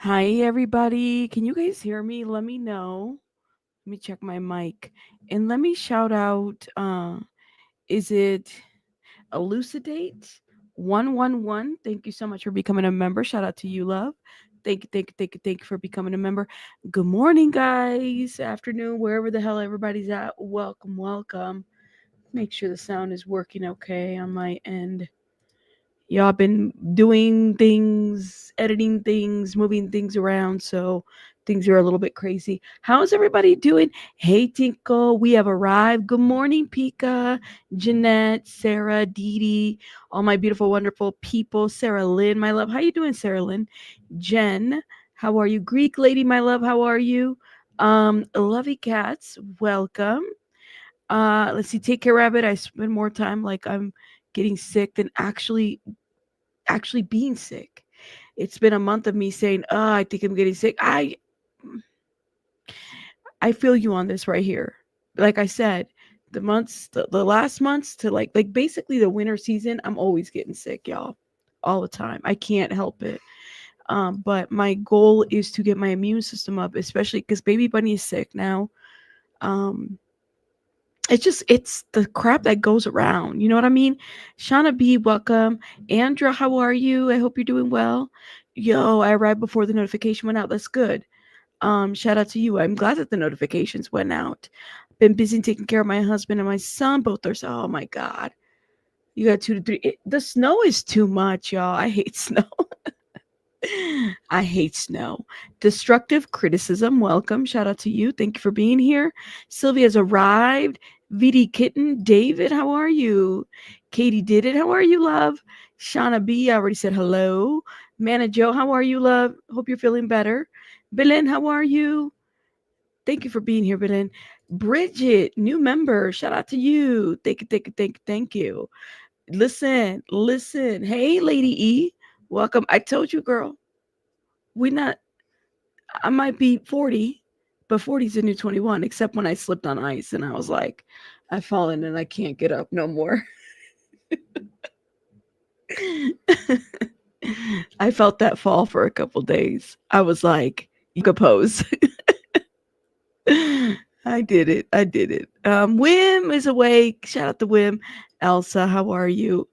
Hi, everybody. Can you guys hear me? Let me know. Let me check my mic. And let me shout out is it Elucidate 111? Thank you so much for becoming a member. Shout out to you, love. Thank you for becoming a member. Good morning, guys. Afternoon, wherever the hell everybody's at. Welcome. Make sure the sound is working okay on my end. Y'all been doing things, editing things, moving things around, so things are a little bit crazy. How's everybody doing? Hey, Tinkle, we have arrived. Good morning, Pika, Jeanette, Sarah, Didi, all my beautiful, wonderful people. Sarah Lynn, my love. How you doing, Sarah Lynn? Jen, how are you? Greek lady, my love, how are you? Lovey Cats, welcome. Let's see, Take Care Rabbit. I spend more time like I'm getting sick than actually being sick. It's been a month of me saying, "Oh, I think I'm getting sick." I feel you on this right here. Like I said, the last months to like basically the winter season, I'm always getting sick, y'all, all the time. I can't help it. But my goal is to get my immune system up, especially because baby bunny is sick now. Um, it's the crap that goes around. You know what I mean? Shauna B, welcome. Andra, how are you? I hope you're doing well. Yo, I arrived before the notification went out. That's good. Shout out to you. I'm glad that the notifications went out. Been busy taking care of my husband and my son. Both are so, oh my god. You got 2 to 3. The snow is too much, y'all. I hate snow. I hate snow. Destructive criticism. Welcome. Shout out to you. Thank you for being here. Sylvia's arrived. VD Kitten. David, how are you? Katie did it. How are you, love? Shauna B. I already said hello. Mana Joe, how are you, love? Hope you're feeling better. Belen, how are you? Thank you for being here, Belen. Bridget, new member. Shout out to you. Thank you. Listen. Hey, Lady E. Welcome. I told you, girl. We not I might be 40, but 40 is the new 21, except when I slipped on ice and I was like, I've fallen and I can't get up no more. I felt that fall for a couple days. I was like, you could pose. I did it. Wim is awake. Shout out to Wim. Elsa, how are you?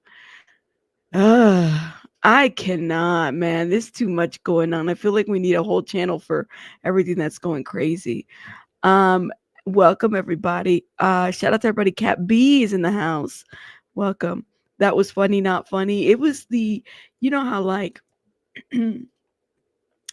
I cannot, man. There's too much going on. I feel like we need a whole channel for everything that's going crazy. Um, Welcome everybody. Shout out to everybody. Cat B is in the house. Welcome. That was funny, not funny. It was you know how like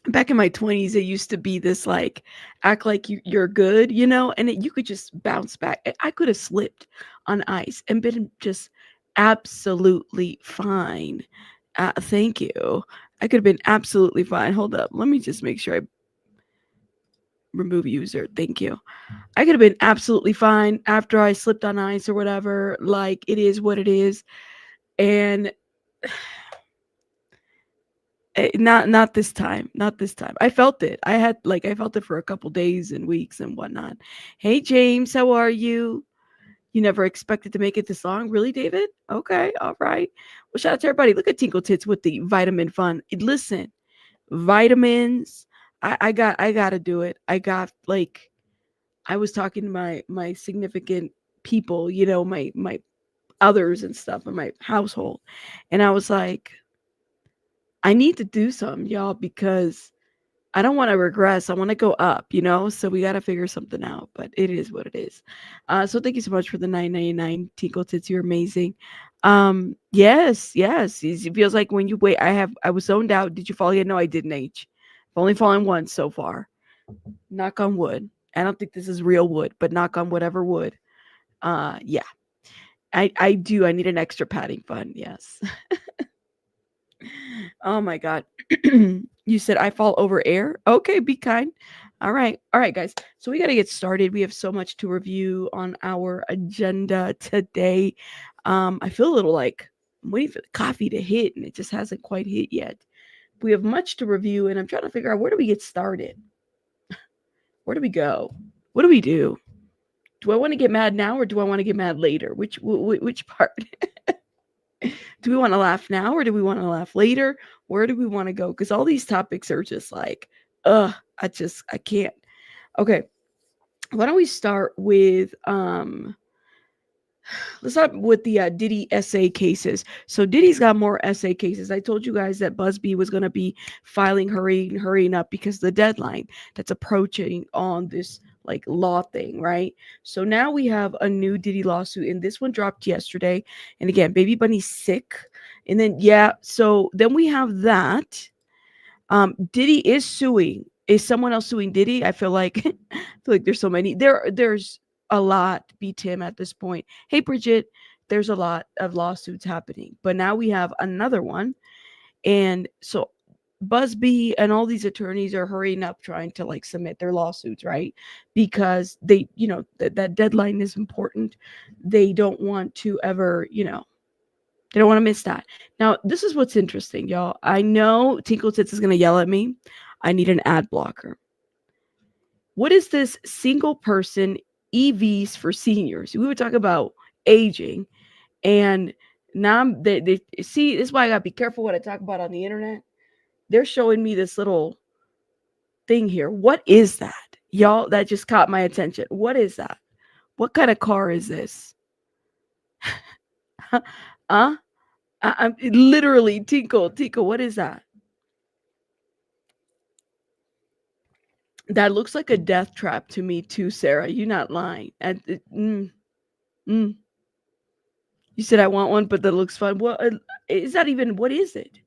back in my 20s, it used to be this like act like you're good, and you could just bounce back. I could have slipped on ice and been just absolutely fine. Thank you. I could have been absolutely fine. Hold up. Let me just make sure I remove user. Thank you. I could have been absolutely fine after I slipped on ice or whatever. Like, it is what it is. And not this time. Not this time. I felt it. I felt it for a couple days and weeks and whatnot. Hey James, how are you? You never expected to make it this long, really, David? Okay, all right. Well, shout out to everybody. Look at Tinkle Tits with the vitamin fun. Listen, vitamins. I gotta do it. I was talking to my significant people, my others and stuff in my household, and I was like, I need to do something, y'all, because I don't want to regress. I want to go up, So we got to figure something out, but it is what it is. So thank you so much for the 9.99 Tinkle Tits. You're amazing. Yes. It feels like when you wait. I was zoned out. Did you fall again? No, I didn't. I've only fallen once so far. Knock on wood. I don't think this is real wood, but knock on whatever wood. Yeah. I do. I need an extra padding fund. Yes. Oh my god. You said I fall over air? Okay, be kind. All right. All right, guys. So we got to get started. We have so much to review on our agenda today. I feel a little like I'm waiting for the coffee to hit and it just hasn't quite hit yet. We have much to review and I'm trying to figure out where do we get started? Where do we go? What do we do? Do I want to get mad now or do I want to get mad later? Which part? Do we want to laugh now or do we want to laugh later? Where do we want to go? Because all these topics are just like, I can't. Okay. Why don't we start with let's start with the Diddy essay cases. So Diddy's got more essay cases. I told you guys that Busby was going to be hurrying up because the deadline that's approaching on this like law thing, right? So now we have a new Diddy lawsuit, and this one dropped yesterday. And again, Baby Bunny's sick. And then so then we have that. Diddy is suing. Is someone else suing Diddy? I feel like there's so many. There's a lot, B Tim, at this point. Hey Bridget, there's a lot of lawsuits happening. But now we have another one. And so Busby and all these attorneys are hurrying up trying to like submit their lawsuits, right? Because they, that deadline is important. They don't want to ever, they don't want to miss that. Now, this is what's interesting, y'all. I know Tinkle Tits is going to yell at me. I need an ad blocker. What is this single person EVs for seniors? We would talk about aging, and now they see, this is why I got to be careful what I talk about on the internet. They're showing me this little thing here. What is that? Y'all, that just caught my attention. What is that? What kind of car is this? I'm literally Tinkle, what is that? That looks like a death trap to me too, Sarah. You're not lying. You said I want one, but that looks fun. What is that even? What is it?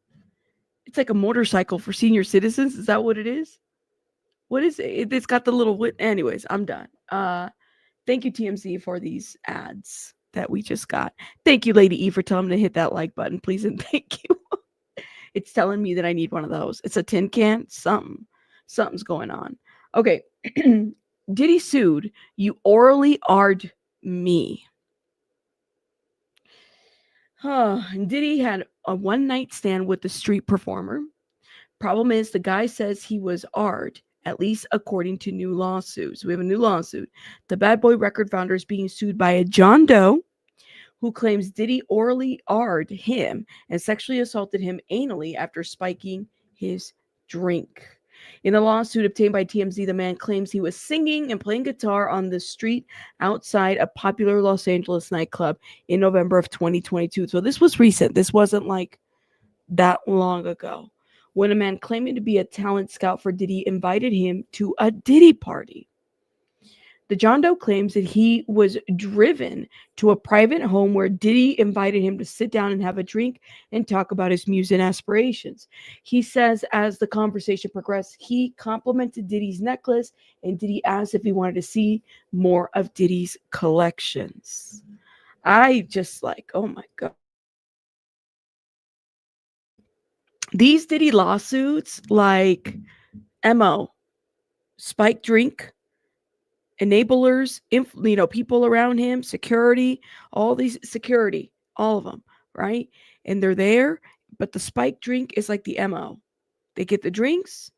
It's like a motorcycle for senior citizens. Is that what it is? What is it? It's got the little. Anyways, I'm done. Thank you, TMZ, for these ads that we just got. Thank you, Lady E, for telling me to hit that like button, please, and thank you. It's telling me that I need one of those. It's a tin can. Something's going on. Okay. Diddy sued. You orally R'd me. Diddy had a one-night stand with the street performer. Problem is, the guy says he was R'd, at least according to new lawsuits. We have a new lawsuit. The Bad Boy record founder is being sued by a John Doe who claims Diddy orally R'd him and sexually assaulted him anally after spiking his drink. In a lawsuit obtained by TMZ, the man claims he was singing and playing guitar on the street outside a popular Los Angeles nightclub in November of 2022. So this was recent. This wasn't like that long ago, when a man claiming to be a talent scout for Diddy invited him to a Diddy party. The John Doe claims that he was driven to a private home where Diddy invited him to sit down and have a drink and talk about his music aspirations. He says as the conversation progressed, he complimented Diddy's necklace and Diddy asked if he wanted to see more of Diddy's collections. I just like, oh my God. These Diddy lawsuits, like MO, spike drink, enablers, people around him, security, all these security, all of them, right? And they're there, but the spike drink is like the MO. They get the drinks,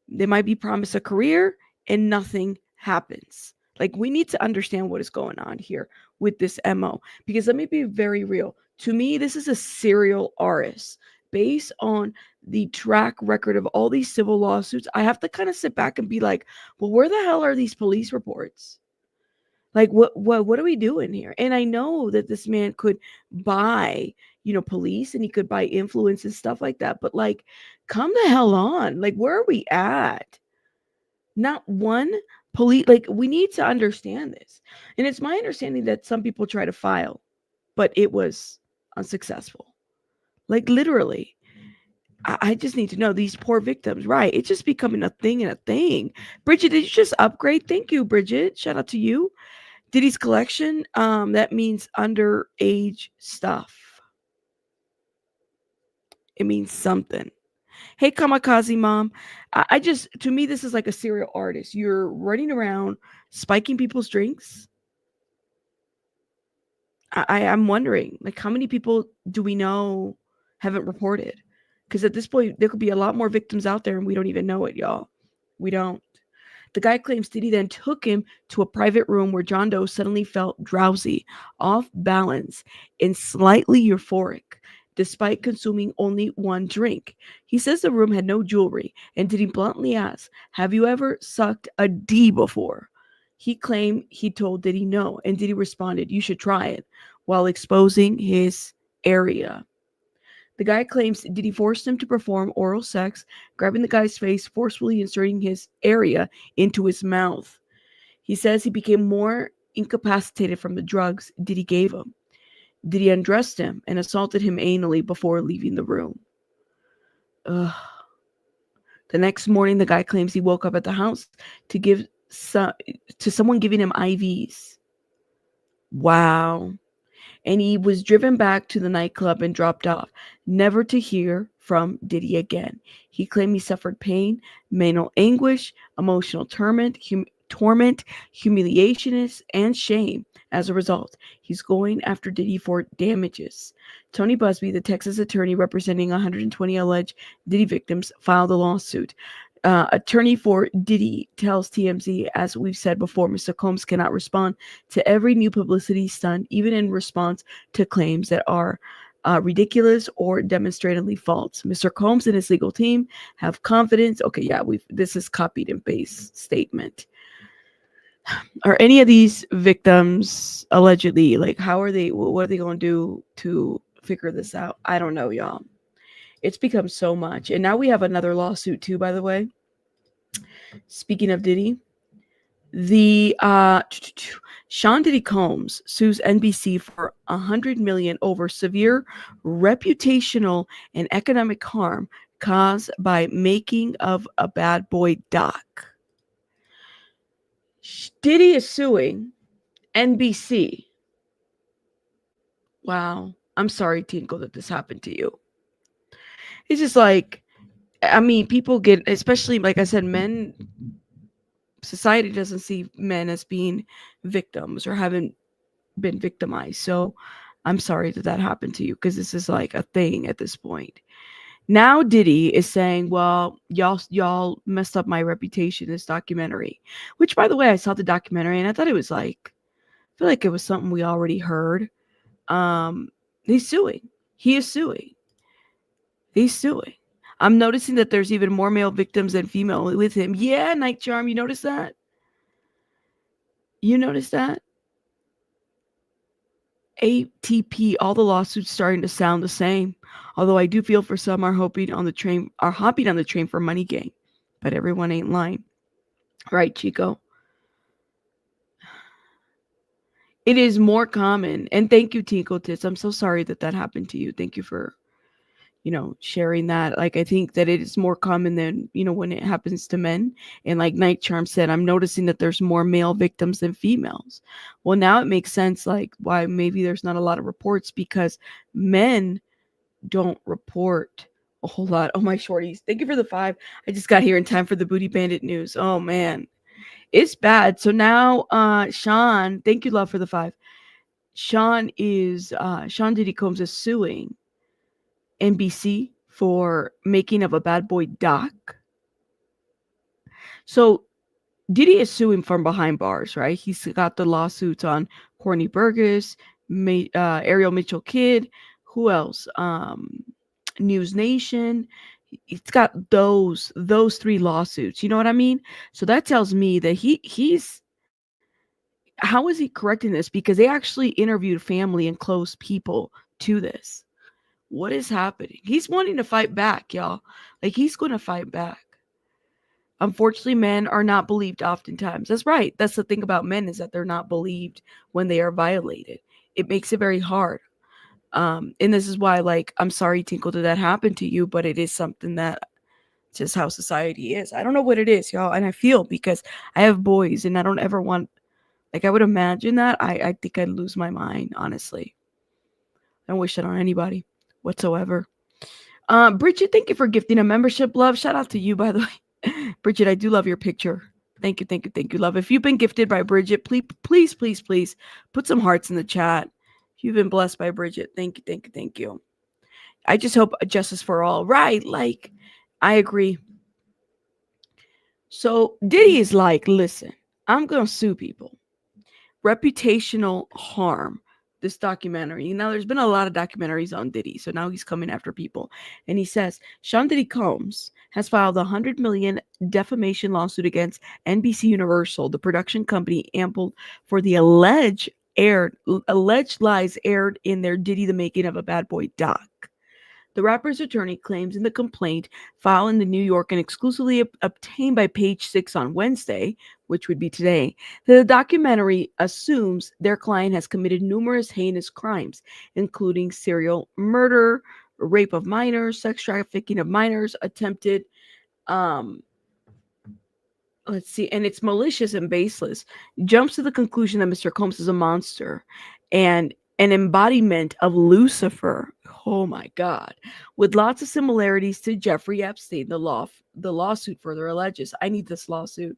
they might be promised a career, and nothing happens. Like, we need to understand what is going on here with this MO, because let me be very real. To me, this is a serial artist. Based on the track record of all these civil lawsuits, I have to kind of sit back and be like, well, where the hell are these police reports? Like, what are we doing here? And I know that this man could buy, police, and he could buy influence and stuff like that. But like, come the hell on. Like, where are we at? Not one police. Like, we need to understand this. And it's my understanding that some people try to file, but it was unsuccessful. Like, literally, I just need to know these poor victims, right? It's just becoming a thing and a thing. Bridget, did you just upgrade? Thank you, Bridget. Shout out to you. Diddy's collection, that means underage stuff. It means something. Hey, Kamikaze Mom. To me, this is like a serial artist. You're running around spiking people's drinks. I'm wondering, like, how many people do we know haven't reported? Because at this point, there could be a lot more victims out there and we don't even know it, y'all. We don't. The guy claims Diddy then took him to a private room where John Doe suddenly felt drowsy, off balance, and slightly euphoric. despite consuming only one drink. He says the room had no jewelry, and Diddy bluntly asked, "Have you ever sucked a D before?" He claimed he told Diddy no, and Diddy responded, "You should try it," while exposing his area. The guy claims Diddy forced him to perform oral sex, grabbing the guy's face, forcefully inserting his area into his mouth. He says he became more incapacitated from the drugs Diddy gave him. Diddy undressed him and assaulted him anally before leaving the room. Ugh. The next morning, the guy claims he woke up at the house to give to someone giving him IVs. Wow. And he was driven back to the nightclub and dropped off, never to hear from Diddy again. He claimed he suffered pain, mental anguish, emotional torment, humiliation, and shame as a result. He's going after Diddy for damages. Tony Busby, the Texas attorney representing 120 alleged Diddy victims, filed a lawsuit. Attorney for Diddy tells TMZ, as we've said before, Mr. Combs cannot respond to every new publicity stunt, even in response to claims that are ridiculous or demonstrably false. Mr. Combs and his legal team have confidence. Okay, yeah, this is copied and paste statement. Are any of these victims allegedly, like, what are they going to do to figure this out? I don't know, y'all. It's become so much. And now we have another lawsuit too, by the way. Speaking of Diddy, the Sean Diddy Combs sues NBC for $100 million over severe reputational and economic harm caused by making of a Bad Boy doc. Diddy is suing NBC. Wow. I'm sorry, Tinkle, that this happened to you. It's just like, I mean, people get, especially, like I said, men, society doesn't see men as being victims or haven't been victimized. So I'm sorry that happened to you, because this is like a thing at this point. Now Diddy is saying, well, y'all messed up my reputation in this documentary, which, by the way, I saw the documentary and I thought it was like, I feel like it was something we already heard. He's suing. He is suing. He's suing. I'm noticing that there's even more male victims than female with him. Yeah, Night Charm, you notice that? You notice that? ATP, all the lawsuits starting to sound the same. Although I do feel for some are hopping on the train for money gain. But everyone ain't lying. Right, Chico? It is more common. And thank you, Tinkle Tits. I'm so sorry that happened to you. Thank you for, sharing that. Like, I think that it is more common than, when it happens to men. And like Night Charm said, I'm noticing that there's more male victims than females. Well, now it makes sense, like, why maybe there's not a lot of reports, because men don't report a whole lot. Oh, my shorties. Thank you for the 5. I just got here in time for the Booty Bandit news. Oh, man. It's bad. So now, Sean, thank you, love, for the 5. Sean Diddy Combs is suing NBC for making of a Bad Boy doc. So Diddy is suing from behind bars, right? He's got the lawsuits on Corny Burgess, Ariel Mitchell Kidd, who else? News Nation. It's got those 3 lawsuits. You know what I mean? So that tells me that he's, how is he correcting this? Because they actually interviewed family and close people to this. What is happening? He's wanting to fight back, y'all. Like, he's going to fight back. Unfortunately, men are not believed oftentimes. That's right. That's the thing about men, is that they're not believed when they are violated. It makes it very hard. And this is why, like, I'm sorry, Tinkle, that happened to you, but it is something that just how society is. I don't know what it is, y'all. And I feel, because I have boys and I don't ever want, like, I would imagine that. I think I'd lose my mind, honestly. I don't wish that on anybody whatsoever. Bridget, thank you for gifting a membership, love. Shout out to you, by the way. Bridget, I do love your picture. Thank you, love. If you've been gifted by Bridget, please put some hearts in the chat. If you've been blessed by Bridget, thank you. I just hope justice for all. Right, like, I agree. So Diddy is like, listen, I'm going to sue people. Reputational harm this documentary. Now, there's been a lot of documentaries on Diddy, so now he's coming after people. And he says Sean Diddy Combs has filed a $100 million defamation lawsuit against NBC Universal, the production company ampled for the alleged lies aired in their Diddy the Making of a Bad Boy doc. The rapper's attorney claims in the complaint filed in the New York and exclusively obtained by Page Six on Wednesday, which would be today, that the documentary assumes their client has committed numerous heinous crimes, including serial murder, rape of minors, sex trafficking of minors, attempted let's see, and it's malicious and baseless, jumps to the conclusion that Mr. Combs is a monster and an embodiment of Lucifer. Oh my God. With lots of similarities to Jeffrey Epstein, the lawsuit further alleges. I need this lawsuit.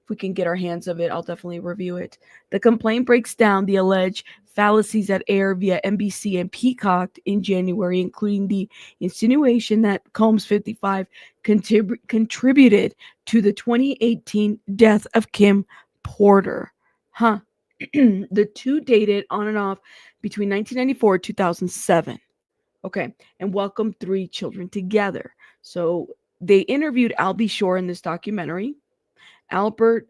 If we can get our hands of it, I'll definitely review it. The complaint breaks down the alleged fallacies that air via NBC and Peacock in January, including the insinuation that Combs 55 contributed to the 2018 death of Kim Porter. The two dated on and off between 1994 and 2007. Okay, and welcomed 3 children together. So they interviewed Albie Shore in this documentary, Albert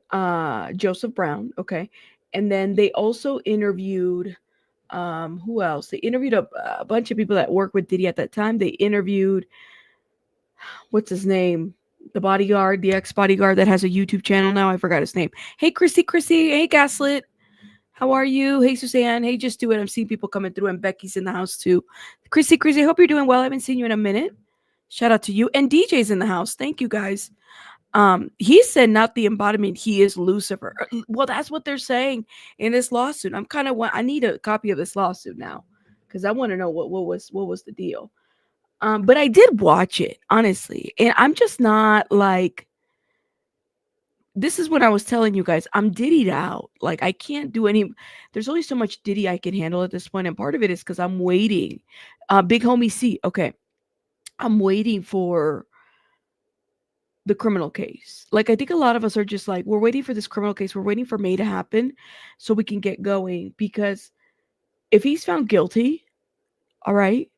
Joseph Brown, okay, and then they also interviewed who else? They interviewed a bunch of people that worked with Diddy at that time. They interviewed what's his name, the bodyguard, the ex-bodyguard that has a YouTube channel now. I forgot his name. Hey, Chrissy. Hey, Gaslit. How are you? Hey, Suzanne. Hey, Just Do It. I'm seeing people coming through, and Becky's in the house too. Chrissy, I hope you're doing well. I haven't seen you in a minute. Shout out to you. And DJ's in the house. Thank you, guys. He said not the embodiment, he is Lucifer. Well, that's what they're saying in this lawsuit. I need a copy of this lawsuit now because I want to know what was the deal. But I did watch it, honestly, and I'm just not like, this is what I was telling you guys. I'm Diddy'd out. Like, I can't do there's only so much Diddy I can handle at this point, and part of it is because I'm waiting. Big homie C, okay, I'm waiting for the criminal case. Like, I think a lot of us are just like, we're waiting for this criminal case. We're waiting for May to happen so we can get going, because if he's found guilty, all right,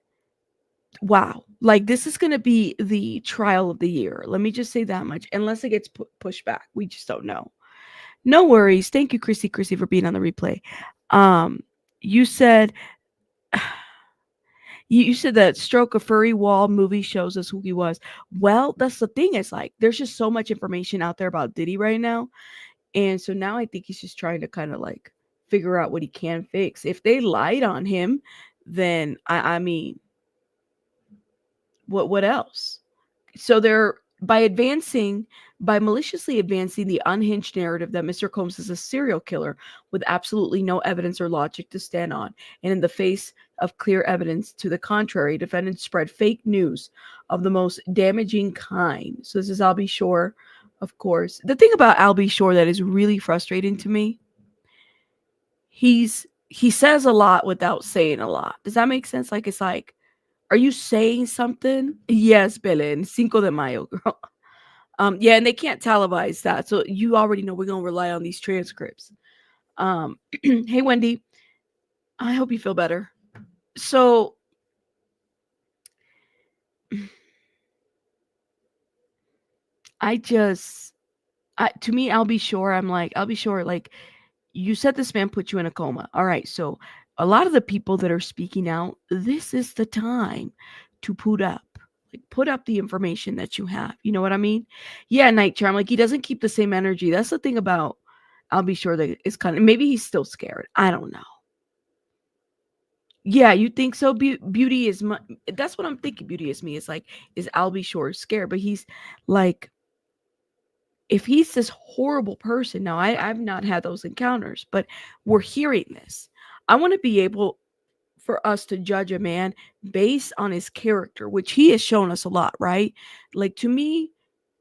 wow, like, this is going to be the trial of the year. Let me just say that much. Unless it gets pushed back, we just don't know. No worries. Thank you, Chrissy, for being on the replay. You said you said that Stroke a Furry Wall movie shows us who he was. Well, that's the thing. It's like, there's just so much information out there about Diddy right now. And so now I think he's just trying to kind of like figure out what he can fix. If they lied on him, then I mean, what else? So they're by maliciously advancing the unhinged narrative that Mr. Combs is a serial killer with absolutely no evidence or logic to stand on. And in the face of clear evidence to the contrary, defendants spread fake news of the most damaging kind. So this is Albie Shore, of course. The thing about Albie Shore that is really frustrating to me, he says a lot without saying a lot. Does that make sense? Like, it's like, are you saying something? Yes, Belen. Cinco de Mayo, girl. Yeah, and they can't televise that. So you already know we're going to rely on these transcripts. Hey, Wendy. I hope you feel better. So to me, I'll be sure. Like, you said this man put you in a coma. All right. So a lot of the people that are speaking out, this is the time to put up the information that you have. You know what I mean? Yeah, Night Charm. Like, he doesn't keep the same energy. That's the thing about, I'll be sure that it's kind of, maybe he's still scared. I don't know. Yeah, you think so? Beauty is that's what I'm thinking. Beauty is me. It's like, is Albie Shore scared? But he's like, if he's this horrible person, now I've not had those encounters, but we're hearing this. I want to be able for us to judge a man based on his character, which he has shown us a lot, right? Like, to me,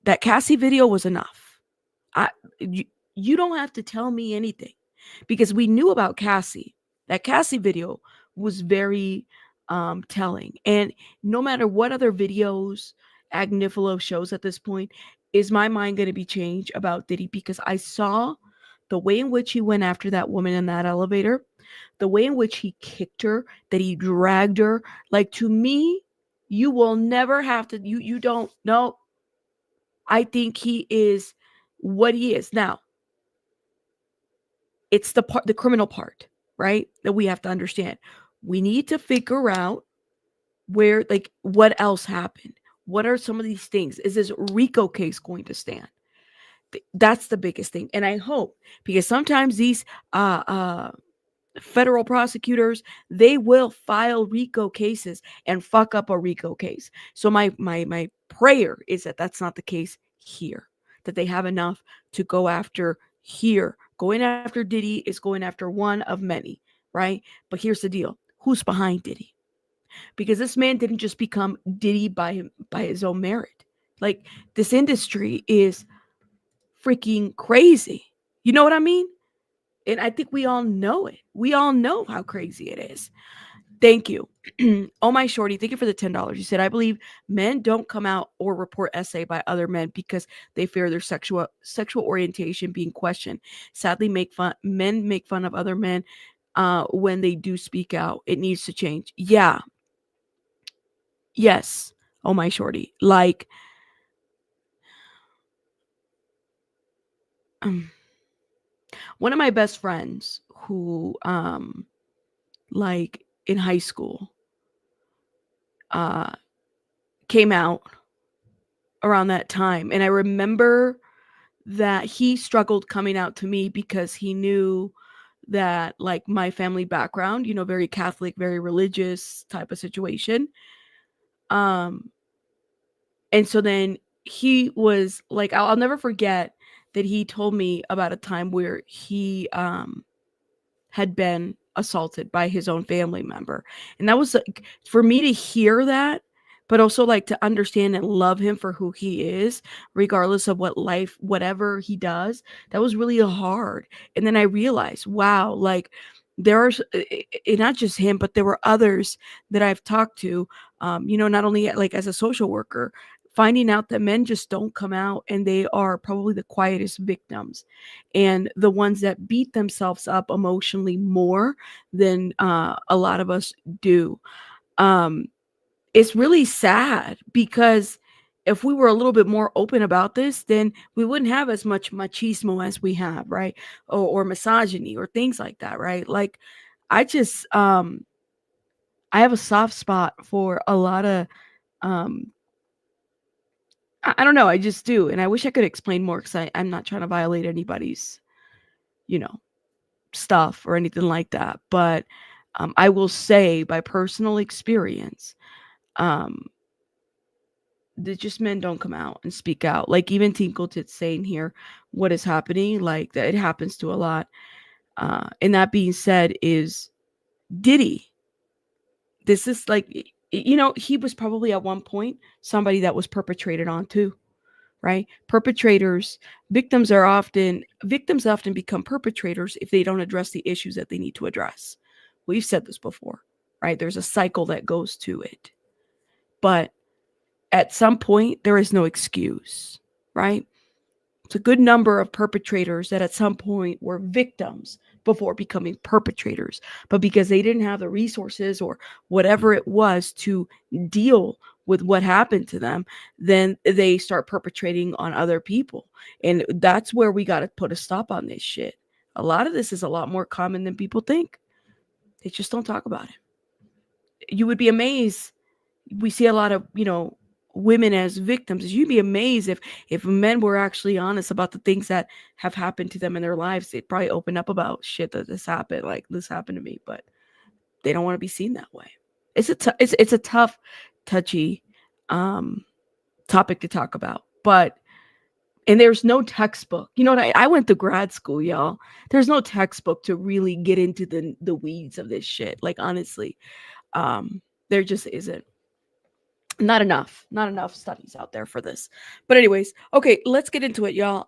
that Cassie video was enough. You don't have to tell me anything, because we knew about Cassie. That Cassie video was very telling. And no matter what other videos Agnifilo shows at this point, is my mind going to be changed about Diddy? Because I saw the way in which he went after that woman in that elevator. The way in which he kicked her, that he dragged her, like, to me, you will never have to, you don't know. I think he is what he is. Now, it's the criminal part, right? That we have to understand. We need to figure out where, like, what else happened. What are some of these things? Is this RICO case going to stand? That's the biggest thing. And I hope, because sometimes these federal prosecutors, they will file RICO cases and fuck up a RICO case. So my prayer is that that's not the case here, that they have enough to go after here. Going after Diddy is going after one of many, right? But here's the deal. Who's behind Diddy? Because this man didn't just become Diddy by his own merit. Like, this industry is freaking crazy. You know what I mean? And I think we all know it. We all know how crazy it is. Thank you. Oh, my shorty, thank you for the $10. You said, I believe men don't come out or report essay by other men because they fear their sexual orientation being questioned. Sadly, men make fun of other men when they do speak out. It needs to change. Yeah. Yes. Oh, my shorty. Like, one of my best friends who, like, in high school, came out around that time. And I remember that he struggled coming out to me because he knew that, like, my family background, very Catholic, very religious type of situation. And so then he was like, I'll never forget that he told me about a time where he had been assaulted by his own family member. And that was, like, for me to hear that, but also, like, to understand and love him for who he is, regardless of whatever he does, that was really hard. And then I realized, wow, like, there are, not just him, but there were others that I've talked to, not only, like, as a social worker, finding out that men just don't come out, and they are probably the quietest victims and the ones that beat themselves up emotionally more than a lot of us do. It's really sad, because if we were a little bit more open about this, then we wouldn't have as much machismo as we have, right? Or misogyny or things like that, right? Like, I just I have a soft spot for a lot of I don't know, I just do. And I wish I could explain more, because I'm not trying to violate anybody's, you know, stuff or anything like that. But I will say, by personal experience, that just men don't come out and speak out. Like, even Tinkle Tit's saying here what is happening, like, that it happens to a lot. And that being said, is Diddy. This is like, he was probably at one point somebody that was perpetrated on too, right? Victims often become perpetrators if they don't address the issues that they need to address. We've said this before, right? There's a cycle that goes to it. But at some point, there is no excuse, right? It's a good number of perpetrators that at some point were victims before becoming perpetrators. But because they didn't have the resources or whatever it was to deal with what happened to them, then they start perpetrating on other people. And that's where we got to put a stop on this shit. A lot of this is a lot more common than people think. They just don't talk about it. You would be amazed. We see a lot of, women as victims. You'd be amazed if men were actually honest about the things that have happened to them in their lives. They'd probably open up about shit that this happened, like, this happened to me, but they don't want to be seen that way. It's a tough, touchy topic to talk about, and there's no textbook. You know what? I went to grad school, y'all. There's no textbook to really get into the weeds of this shit. Like, honestly, there just isn't. Not enough studies out there for this. But anyways, okay, let's get into it, y'all.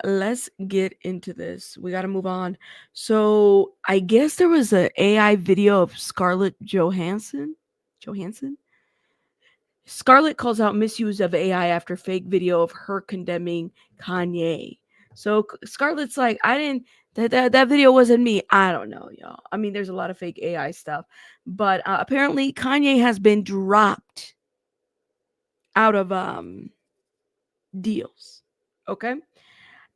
Let's get into this. We got to move on. So I guess there was an AI video of Scarlett Johansson. Scarlett calls out misuse of AI after fake video of her condemning Kanye. So Scarlett's like, I didn't. That video wasn't me. I don't know, y'all. I mean, there's a lot of fake AI stuff, but apparently Kanye has been dropped out of deals. Okay.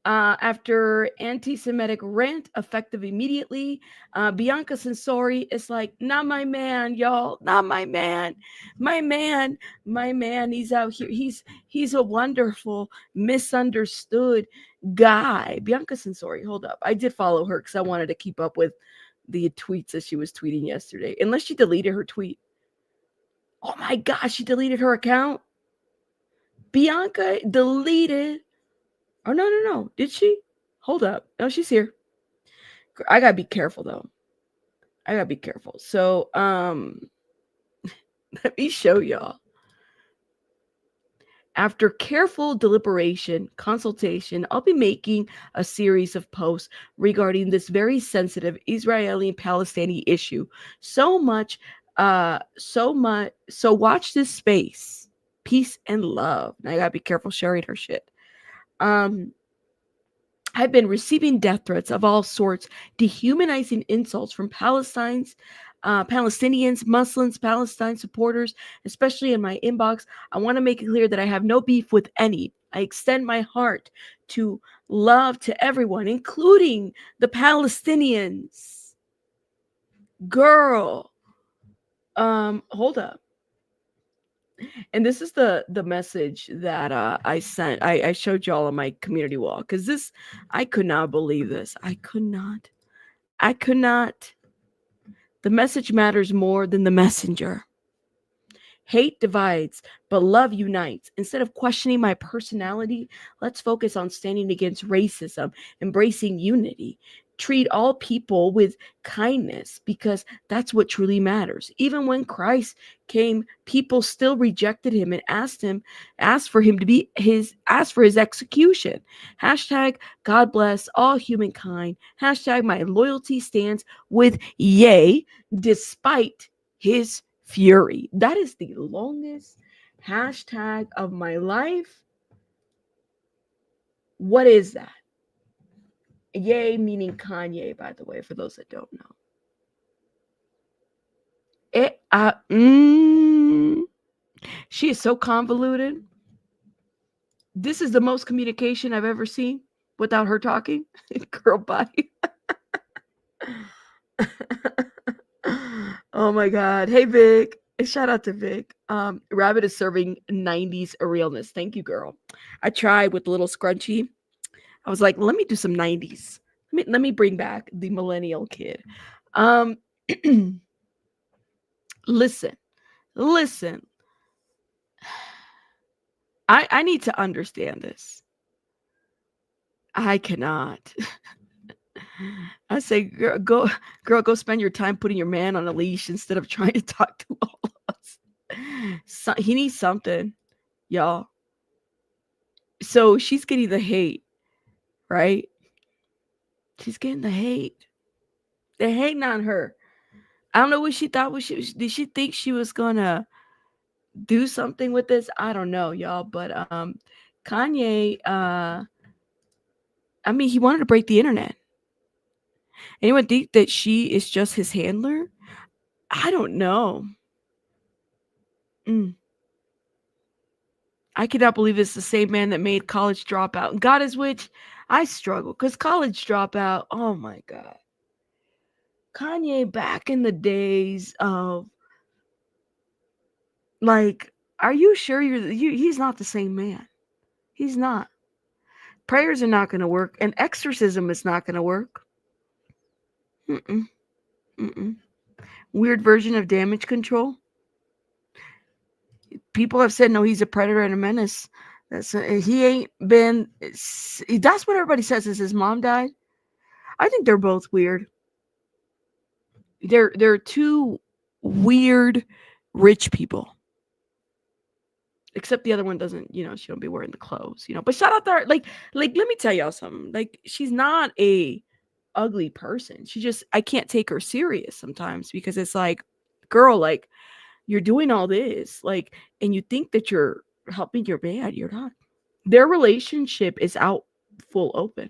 After anti-Semitic rant effective immediately, Bianca Censori is like, not my man, y'all, not my man, my man. He's out here. He's a wonderful, misunderstood guy. Bianca Censori, hold up, I did follow her because I wanted to keep up with the tweets that she was tweeting yesterday. Unless she deleted her tweet. Oh my gosh, she deleted her account. Bianca deleted. Oh no. Did she? Hold up. No, she's here. I gotta be careful though. I gotta be careful. So let me show y'all. After careful deliberation, consultation, I'll be making a series of posts regarding this very sensitive Israeli and Palestinian issue. So watch this space. Peace and love. And I gotta be careful sharing her shit. I've been receiving death threats of all sorts, dehumanizing insults from Palestinians, Muslims, Palestine supporters, especially in my inbox. I want to make it clear that I have no beef with any. I extend my heart to love to everyone, including the Palestinians. Girl, hold up. And this is the message that I sent. I showed y'all on my community wall because this, I could not believe this. I could not. The message matters more than the messenger. Hate divides, but love unites. Instead of questioning my personality, let's focus on standing against racism, embracing unity. Treat all people with kindness because that's what truly matters. Even when Christ came, people still rejected him and asked for his execution. Hashtag God bless all humankind. Hashtag my loyalty stands with Ye despite his fury. That is the longest hashtag of my life. What is that? Yay meaning Kanye, by the way, for those that don't know. She is so convoluted. This is the most communication I've ever seen without her talking. Girl body. Oh my God. Hey, Vic. Shout out to Vic. Rabbit is serving 90s realness. Thank you, girl. I tried with the little scrunchie. I was like, let me do some 90s. Let me bring back the millennial kid. Listen. I need to understand this. I cannot. I say, girl, go spend your time putting your man on a leash instead of trying to talk to all of us. So, he needs something, y'all. So she's getting the hate, right? She's getting the hate. They're hating on her. I don't know what she thought. Did she think she was gonna do something with this? I don't know, y'all. But Kanye, I mean, he wanted to break the internet. Anyone think that she is just his handler? I don't know. I cannot believe it's the same man that made College Dropout. God is which I struggle because College Dropout, oh my God. Kanye back in the days of, like, are you sure he's not the same man? He's not. Prayers are not going to work. And exorcism is not going to work. Weird version of damage control. People have said, no, he's a predator and a menace. He ain't been. That's what everybody says is his mom died. I think they're both weird. They're two weird rich people. Except the other one doesn't, she don't be wearing the clothes, But shout out there, like, let me tell y'all something. Like, she's not a ugly person. I can't take her serious sometimes because it's like, girl, like, you're doing all this, like, and you think that you're helping your man. You're not. Their relationship is out full open.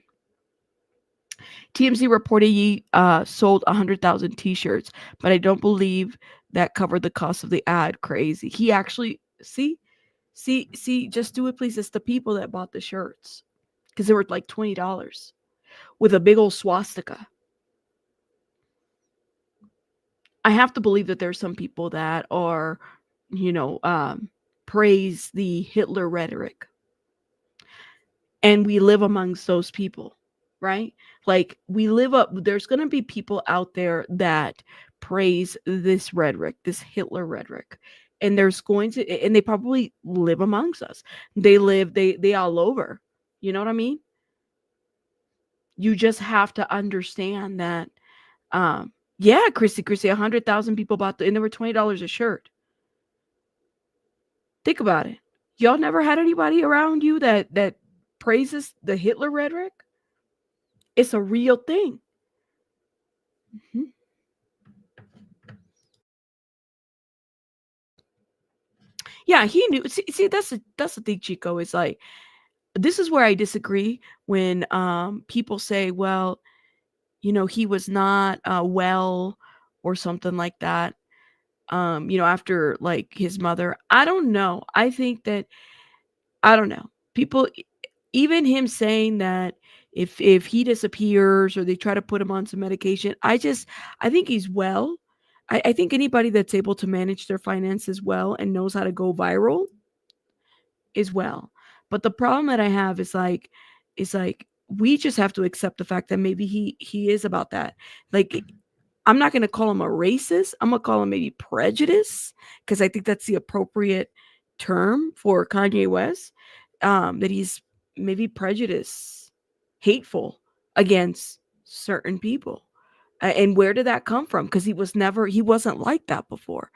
TMZ reported he sold 100,000 t-shirts, but I don't believe that covered the cost of the ad. Crazy. He actually, see, just do it, please. It's the people that bought the shirts because they were like $20 with a big old swastika. I have to believe that there's some people that are, praise the Hitler rhetoric. And we live amongst those people, right? Like we live up, there's going to be people out there that praise this rhetoric, this Hitler rhetoric. And there's going to, and they probably live amongst us. They all over. You know what I mean? You just have to understand that, yeah, Chrissy, 100,000 people bought and there were $20 a shirt. Think about it. Y'all never had anybody around you that praises the Hitler rhetoric? It's a real thing. Mm-hmm. Yeah, he knew. See, that's the thing, Chico. Is like, this is where I disagree when people say, well, he was not well or something like that. After like his mother. I don't know. I think that I don't know. People, even him saying that if he disappears or they try to put him on some medication, I think he's well. I think anybody that's able to manage their finances well and knows how to go viral is well. But the problem that I have is like we just have to accept the fact that maybe he is about that. Like, I'm not going to call him a racist. I'm going to call him maybe prejudice, because I think that's the appropriate term for Kanye West. That he's maybe prejudice, hateful against certain people. And where did that come from? Because he wasn't like that before.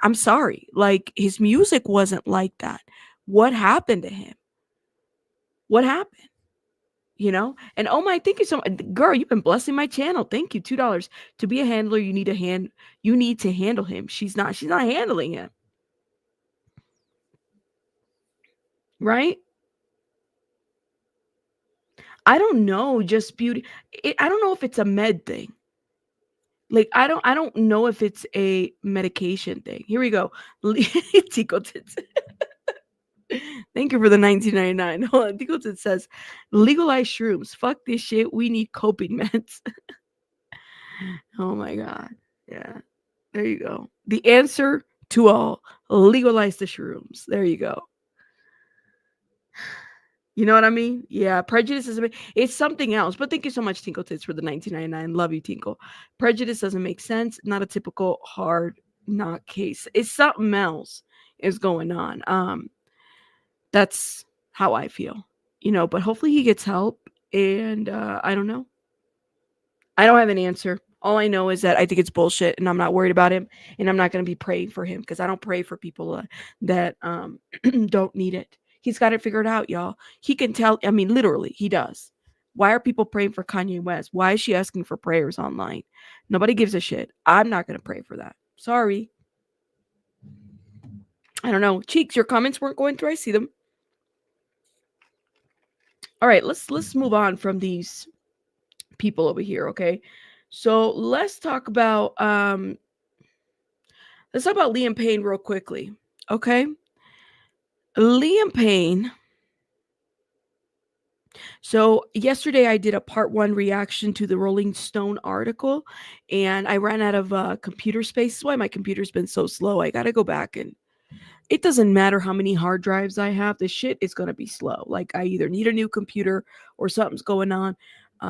I'm sorry, like his music wasn't like that. What happened to him? What happened? And oh my, thank you so much, girl. You've been blessing my channel. Thank you. $2 to be a handler. You need to handle him. She's not handling him, right? I don't know. Just beauty. I don't know if it's a med thing. Like, I don't know if it's a medication thing. Here we go. Tico Tits. Thank you for the 1999. Hold on. Tico Tits says, legalize shrooms. Fuck this shit. We need coping meds. Oh my God. Yeah. There you go. The answer to all. Legalize the shrooms. There you go. You know what I mean? Yeah, prejudice it's something else. But thank you so much, Tinkle Tits, for the 1999. Love you, Tinkle. Prejudice doesn't make sense. Not a typical hard knock case. It's something else is going on. That's how I feel. But hopefully he gets help. And I don't know. I don't have an answer. All I know is that I think it's bullshit, and I'm not worried about him, and I'm not going to be praying for him, because I don't pray for people that don't need it. He's got it figured out, y'all. He can tell. I mean, literally, he does. Why are people praying for Kanye West? Why is she asking for prayers online? Nobody gives a shit. I'm not going to pray for that. Sorry. I don't know. Cheeks, your comments weren't going through. I see them. All right, let's move on from these people over here, okay? So let's talk about Liam Payne real quickly, okay? Liam Payne. So yesterday I did a part 1 reaction to the Rolling Stone article, and I ran out of computer space. That's why my computer's been so slow. I got to go back, and it doesn't matter how many hard drives I have. The shit is going to be slow. Like, I either need a new computer or something's going on.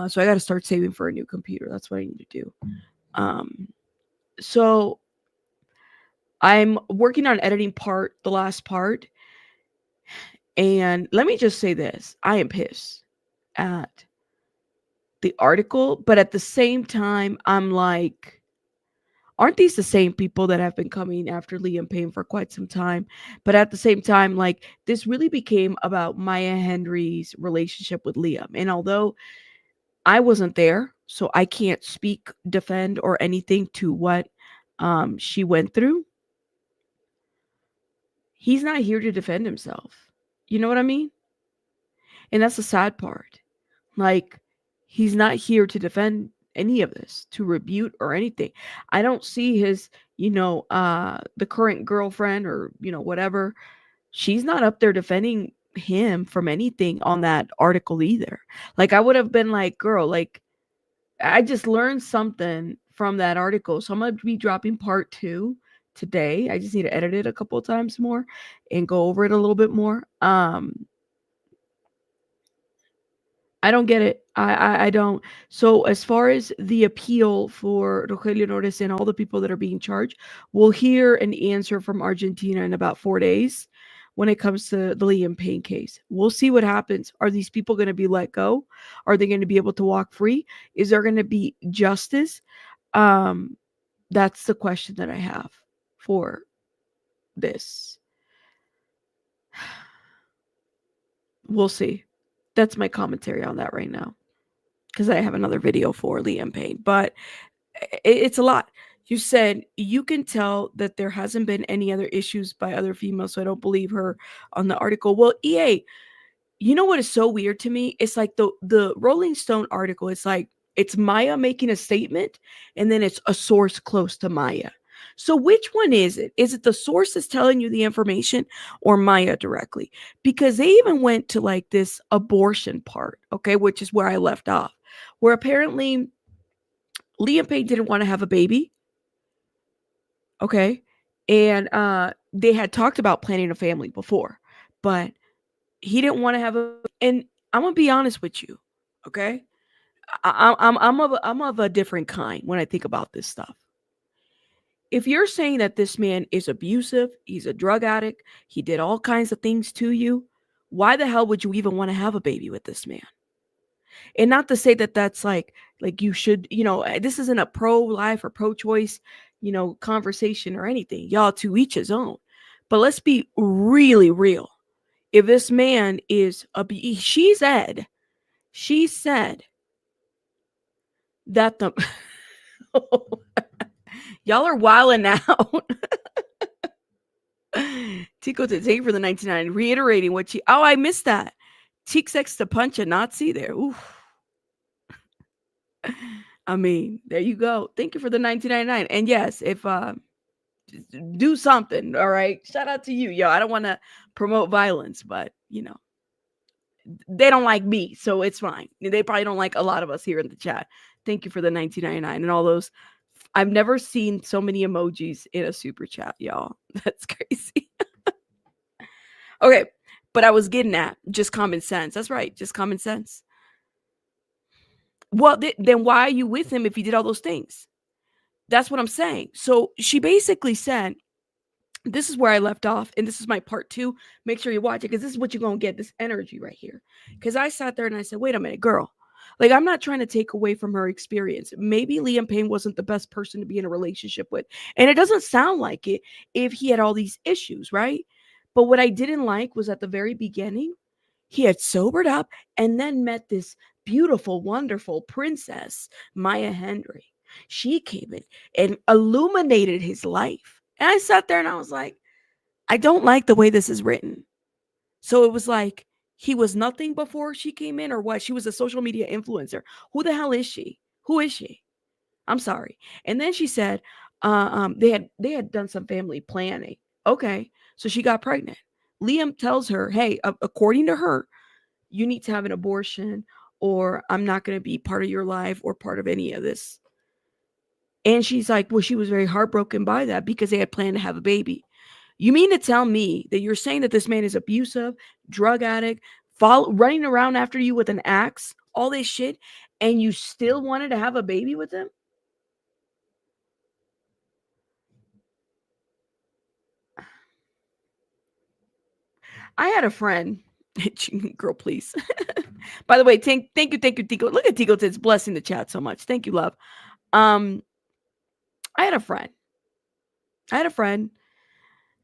So I got to start saving for a new computer. That's what I need to do. So I'm working on editing the last part. And let me just say this. I am pissed at the article, but at the same time, I'm like, aren't these the same people that have been coming after Liam Payne for quite some time? But at the same time, like, this really became about Maya Henry's relationship with Liam. And although I wasn't there, so I can't speak, defend, or anything to what she went through, he's not here to defend himself. You know what I mean? And that's the sad part. Like, he's not here to defend any of this, to rebuke or anything. I don't see his, the current girlfriend or, whatever. She's not up there defending him from anything on that article either. Like, I would have been like, girl, like, I just learned something from that article. So I'm going to be dropping part 2 today. I just need to edit it a couple of times more and go over it a little bit more. I don't get it. I don't. So as far as the appeal for Rogelio Nores and all the people that are being charged, we'll hear an answer from Argentina in about 4 days when it comes to the Liam Payne case. We'll see what happens. Are these people going to be let go? Are they going to be able to walk free? Is there going to be justice? Um, that's the question that I have for this. We'll see. That's my commentary on that right now, because I have another video for Liam Payne. But it's a lot. You said you can tell that there hasn't been any other issues by other females, so I don't believe her on the article. Well, EA, you know what is so weird to me? It's like the Rolling Stone article. It's like it's Maya making a statement, and then it's a source close to Maya. So which one is it? Is it the source that's telling you the information, or Maya directly? Because they even went to like this abortion part, okay, which is where I left off, where apparently Liam Payne didn't want to have a baby, okay, and they had talked about planning a family before, but he didn't want to have a. And I'm gonna be honest with you, okay. I'm of a different kind when I think about this stuff. If you're saying that this man is abusive, he's a drug addict, he did all kinds of things to you, why the hell would you even want to have a baby with this man? And not to say that that's like you should, this isn't a pro-life or pro-choice, conversation or anything. Y'all, to each his own. But let's be really real. If this man is she said that the y'all are wilding out. Tico to take for the 99, reiterating what she. Oh, I missed that. Teak sex to punch a Nazi there. Oof. I mean, there you go. Thank you for the 1999. And yes, if do something, all right. Shout out to you, yo. I don't want to promote violence, but they don't like me, so it's fine. They probably don't like a lot of us here in the chat. Thank you for the 1999 and all those. I've never seen so many emojis in a super chat, y'all. That's crazy. Okay, but I was getting at just common sense. That's right, just common sense. Well, then why are you with him if he did all those things? That's what I'm saying. So she basically said, this is where I left off, and this is my part 2. Make sure you watch it, because this is what you're going to get, this energy right here. Because I sat there and I said, wait a minute, girl. Like, I'm not trying to take away from her experience. Maybe Liam Payne wasn't the best person to be in a relationship with. And it doesn't sound like it if he had all these issues, right? But what I didn't like was at the very beginning, he had sobered up and then met this beautiful, wonderful princess, Maya Henry. She came in and illuminated his life. And I sat there and I was like, I don't like the way this is written. So it was like he was nothing before she came in, or what? She was a social media influencer. Who the hell is she? Who is she? I'm sorry. And then she said, they had done some family planning. Okay, so she got pregnant. Liam tells her, hey, according to her, you need to have an abortion, or I'm not going to be part of your life or part of any of this. And she's like, well, she was very heartbroken by that because they had planned to have a baby. You mean to tell me that you're saying that this man is abusive, drug addict, running around after you with an axe, all this shit, and you still wanted to have a baby with him? I had a friend. Girl, please. By the way, thank you, Tico. Look at Tico, it's blessing the chat so much. Thank you, love. I had a friend.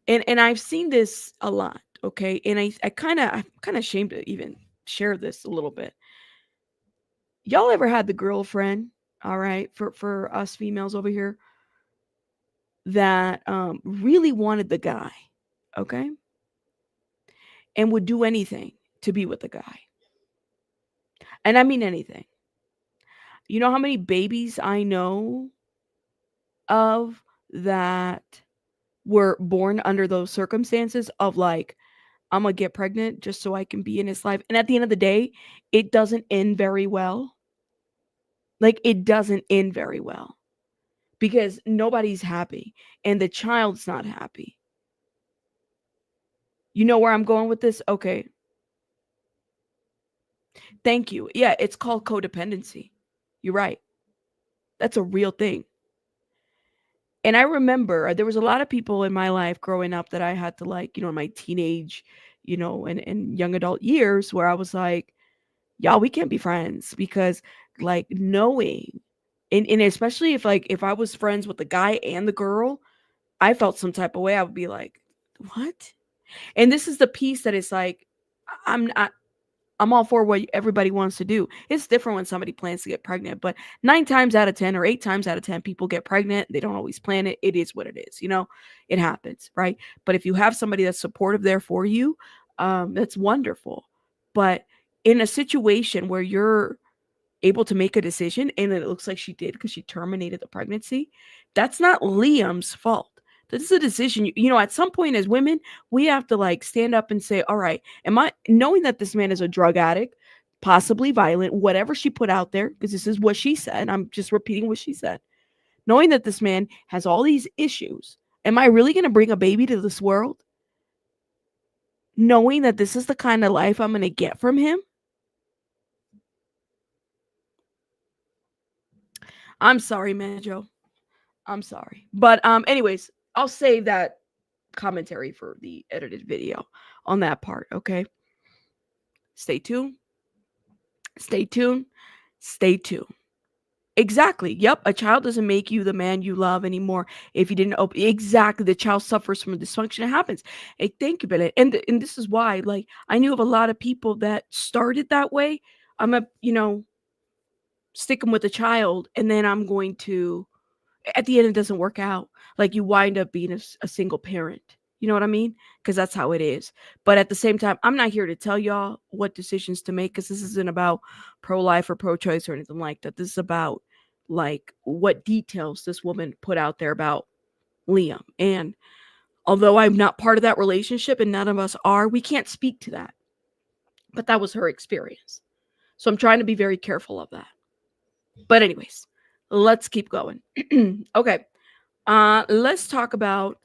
And I've seen this a lot, okay? And I'm kind of ashamed to even share this a little bit. Y'all ever had the girlfriend, all right, for us females over here, that really wanted the guy, okay? And would do anything to be with the guy. And I mean anything. You know how many babies I know of that were born under those circumstances of like, I'm gonna get pregnant just so I can be in his life. And at the end of the day, it doesn't end very well. Like, it doesn't end very well because nobody's happy and the child's not happy. You know where I'm going with this? Okay. Thank you. Yeah, it's called codependency. You're right. That's a real thing. And I remember there was a lot of people in my life growing up that I had to like, in my teenage, and young adult years where I was like, y'all, we can't be friends because like knowing and especially if I was friends with the guy and the girl, I felt some type of way. I would be like, what? And this is the piece that is like, I'm not I'm all for what everybody wants to do. It's different when somebody plans to get pregnant, but 9 times out of 10 or 8 times out of 10, people get pregnant. They don't always plan it. It is what it is. It happens, right? But if you have somebody that's supportive there for you, that's wonderful. But in a situation where you're able to make a decision and it looks like she did because she terminated the pregnancy, that's not Liam's fault. This is a decision. At some point as women, we have to like stand up and say, all right, am I knowing that this man is a drug addict, possibly violent, whatever she put out there, because this is what she said. I'm just repeating what she said. Knowing that this man has all these issues, am I really going to bring a baby to this world? Knowing that this is the kind of life I'm going to get from him? I'm sorry, man, Joe. I'm sorry. But anyways, I'll save that commentary for the edited video on that part, okay? Stay tuned. Stay tuned. Stay tuned. Exactly. Yep. A child doesn't make you the man you love anymore if you didn't open. Exactly. The child suffers from dysfunction. It happens. Hey, thank you, Billy. And this is why, like, I knew of a lot of people that started that way. I'm a, stick them with a child, and then I'm going to at the end it doesn't work out. Like you wind up being a single parent. You know what I mean? Because that's how it is. But at the same time, I'm not here to tell y'all what decisions to make because this isn't about pro-life or pro-choice or anything like that. This is about like what details this woman put out there about Liam. And although I'm not part of that relationship and none of us are, we can't speak to that. But that was her experience. So I'm trying to be very careful of that. But anyways, let's keep going. Okay. Let's talk about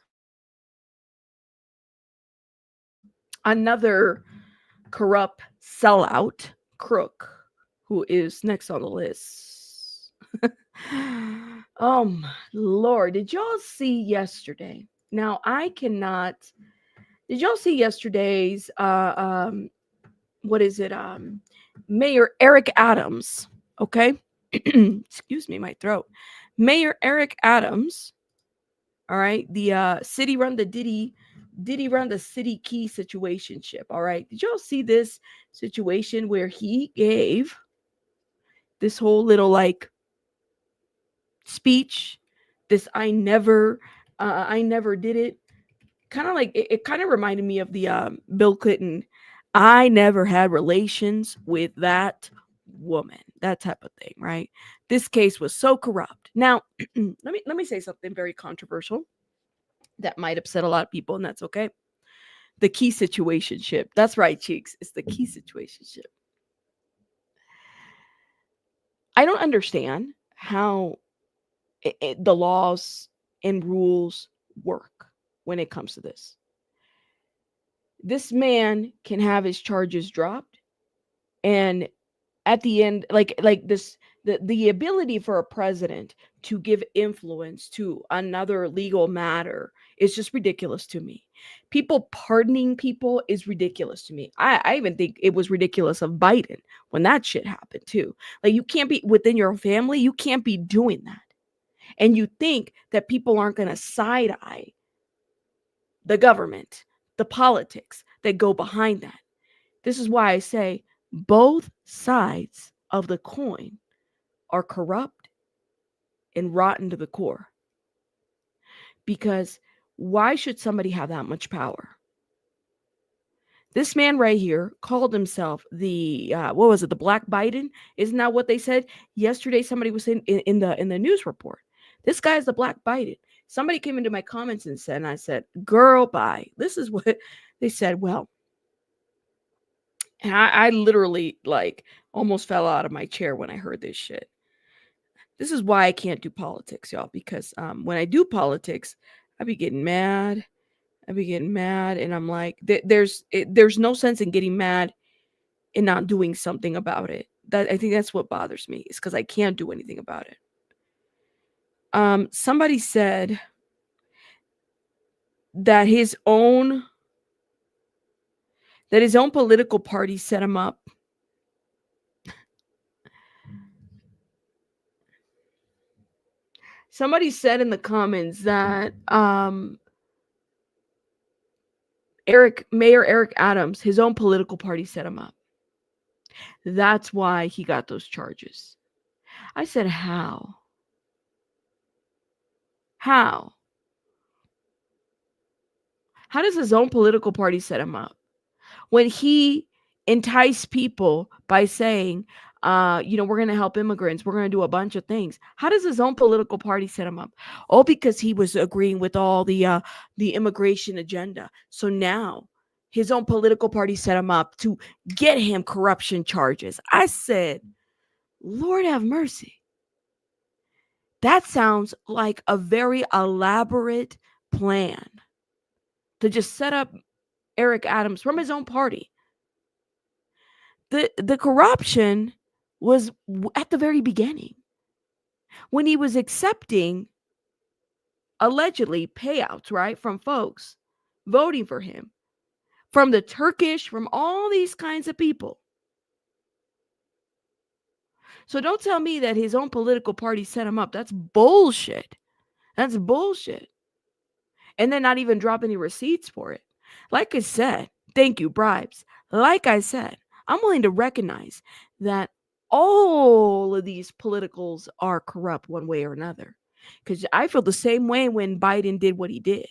another corrupt sellout crook who is next on the list. Oh my Lord. Did y'all see yesterday? Now I cannot. Did y'all see yesterday's what is it? Mayor Eric Adams. Okay. Excuse me, my throat. Mayor Eric Adams. All right. The city run the Diddy run the city key situationship. All right. Did y'all see this situation where he gave this whole little like speech? This I never did it. Kind of like it kind of reminded me of the Bill Clinton. I never had relations with that woman. That type of thing, right? This case was so corrupt. Now, let me say something very controversial that might upset a lot of people, and that's okay. The key situationship. That's right, cheeks. It's the key situationship. I don't understand how the laws and rules work when it comes to this. This man can have his charges dropped, and at the end, like this, the ability for a president to give influence to another legal matter is just ridiculous to me. People pardoning people is ridiculous to me. I even think it was ridiculous of Biden when that shit happened too. Like you can't be within your family, you can't be doing that. And you think that people aren't going to side eye the government, the politics that go behind that. This is why I say both sides of the coin are corrupt and rotten to the core. Because why should somebody have that much power? This man right here called himself the what was it? The Black Biden? Isn't that what they said yesterday? Somebody was in the news report. This guy is the Black Biden. Somebody came into my comments and said, and I said, "Girl, bye." This is what they said. Well, and I literally like almost fell out of my chair when I heard this shit. This is why I can't do politics, y'all, because when I do politics, I be getting mad. And I'm like, there's no sense in getting mad and not doing something about it. That I think that's what bothers me, is because I can't do anything about it. Somebody said that his own political party set him up. Somebody said in the comments that Mayor Eric Adams, his own political party set him up. That's why he got those charges. I said, how? How? How does his own political party set him up? When he enticed people by saying, we're going to help immigrants, we're going to do a bunch of things. How does his own political party set him up? Oh, because he was agreeing with all the immigration agenda. So now his own political party set him up to get him corruption charges. I said, Lord have mercy. That sounds like a very elaborate plan to just set up Eric Adams from his own party. The corruption was at the very beginning when he was accepting allegedly payouts, right, from folks voting for him, from the Turkish, from all these kinds of people. So don't tell me that his own political party set him up. That's bullshit. That's bullshit. And then not even drop any receipts for it. Like I said, thank you, bribes. Like I said, I'm willing to recognize that all of these politicals are corrupt one way or another. Because I feel the same way when Biden did what he did.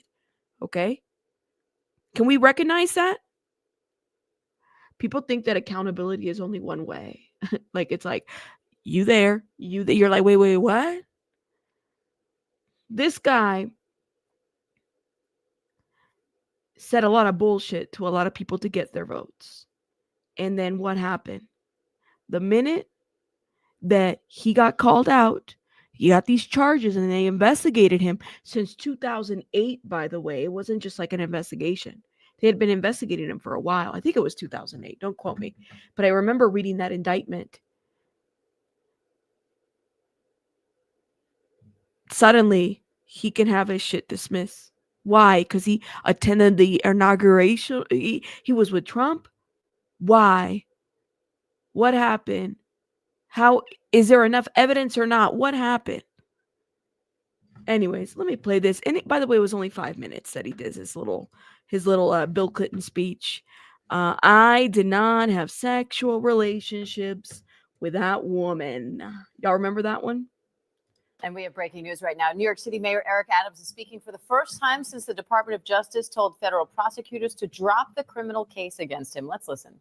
Okay? Can we recognize that? People think that accountability is only one way. Like, it's like, you're like, wait, what? This guy said a lot of bullshit to a lot of people to get their votes. And then what happened? The minute that he got called out, he got these charges, and they investigated him since 2008, by the way. It wasn't just like an investigation. They had been investigating him for a while. I think it was 2008. Don't quote me. But I remember reading that indictment. Suddenly, he can have his shit dismissed. Why? Because he attended the inauguration. He was with Trump. Why? What happened? How is there enough evidence or not? What happened? Anyways, let me play this. And by the way, it was only 5 minutes that he did his little Bill Clinton speech. I did not have sexual relationships with that woman. Y'all remember that one? And we have breaking news right now. New York City Mayor Eric Adams is speaking for the first time since the Department of Justice told federal prosecutors to drop the criminal case against him. Let's listen.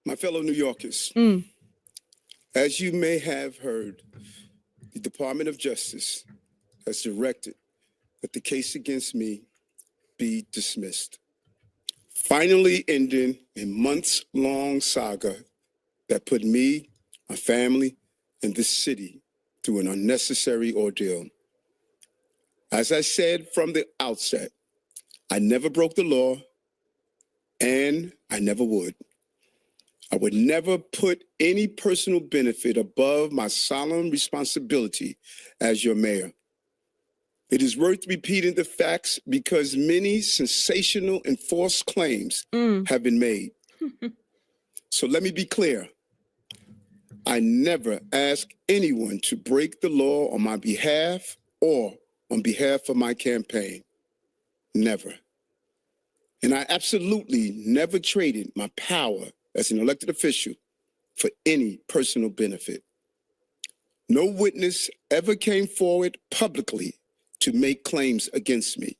My fellow New Yorkers, as you may have heard, the Department of Justice has directed that the case against me be dismissed, finally ending a months-long saga that put me, my family, and this city through an unnecessary ordeal. As I said from the outset, I never broke the law, and I never would. I would never put any personal benefit above my solemn responsibility as your mayor. It is worth repeating the facts because many sensational and false claims have been made. So let me be clear. I never ask anyone to break the law on my behalf or on behalf of my campaign. Never. And I absolutely never traded my power as an elected official for any personal benefit. No witness ever came forward publicly to make claims against me.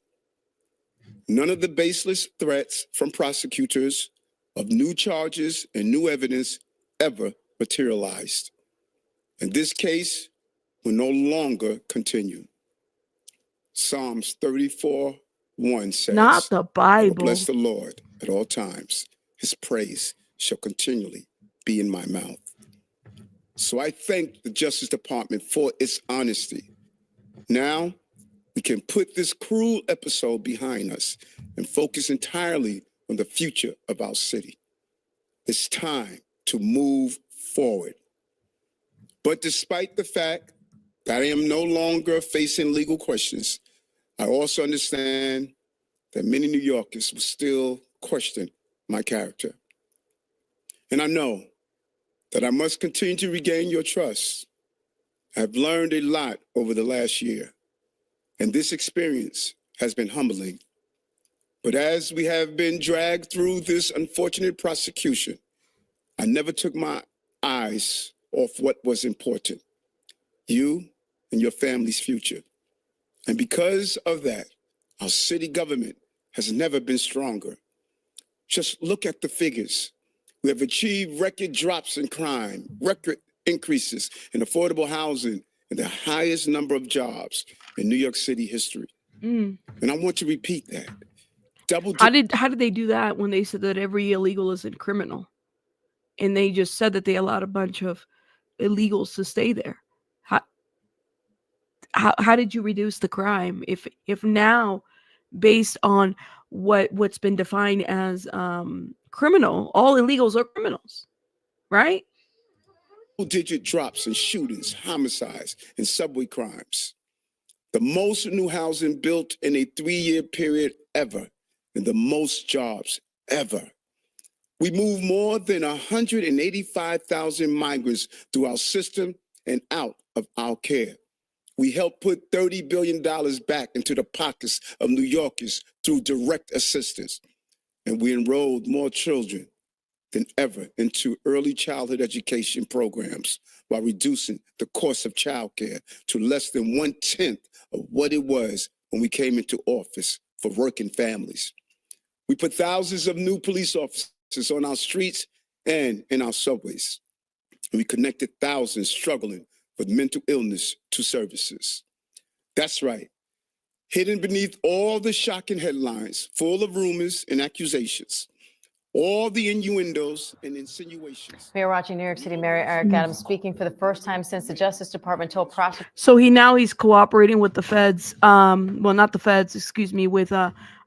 None of the baseless threats from prosecutors of new charges and new evidence ever materialized. And this case will no longer continue. Psalms 34:1 says, Not the I will Bible. bless the Lord at all times. His praise shall continually be in my mouth. So I thank the Justice Department for its honesty. Now we can put this cruel episode behind us and focus entirely on the future of our city. It's time to move forward. But despite the fact that I am no longer facing legal questions, I also understand that many New Yorkers will still question my character. And I know that I must continue to regain your trust. I've learned a lot over the last year, and this experience has been humbling. But as we have been dragged through this unfortunate prosecution, I never took my eyes off what was important, you and your family's future. And because of that, our city government has never been stronger. Just look at the figures. We have achieved record drops in crime, record increases in affordable housing, and the highest number of jobs in New York City history. And I want to repeat that. How did they do that when they said that every illegal isn't criminal? And they just said that they allowed a bunch of illegals to stay there. How did you reduce the crime if now, based on what's been defined as criminal, all illegals are criminals, right? Digit drops in shootings, homicides, and subway crimes. The most new housing built in a 3-year period ever, and the most jobs ever. We moved more than 185,000 migrants through our system and out of our care. We helped put $30 billion back into the pockets of New Yorkers through direct assistance. And we enrolled more children than ever into early childhood education programs while reducing the cost of childcare to less than 1/10 of what it was when we came into office for working families. We put thousands of new police officers on our streets and in our subways. And we connected thousands struggling with mental illness to services. That's right. Hidden beneath all the shocking headlines, full of rumors and accusations, all the innuendos and insinuations. We are watching New York City Mayor Eric Adams speaking for the first time since the Justice Department told prosecutors. So he's cooperating with the feds. Well, not the feds, excuse me, with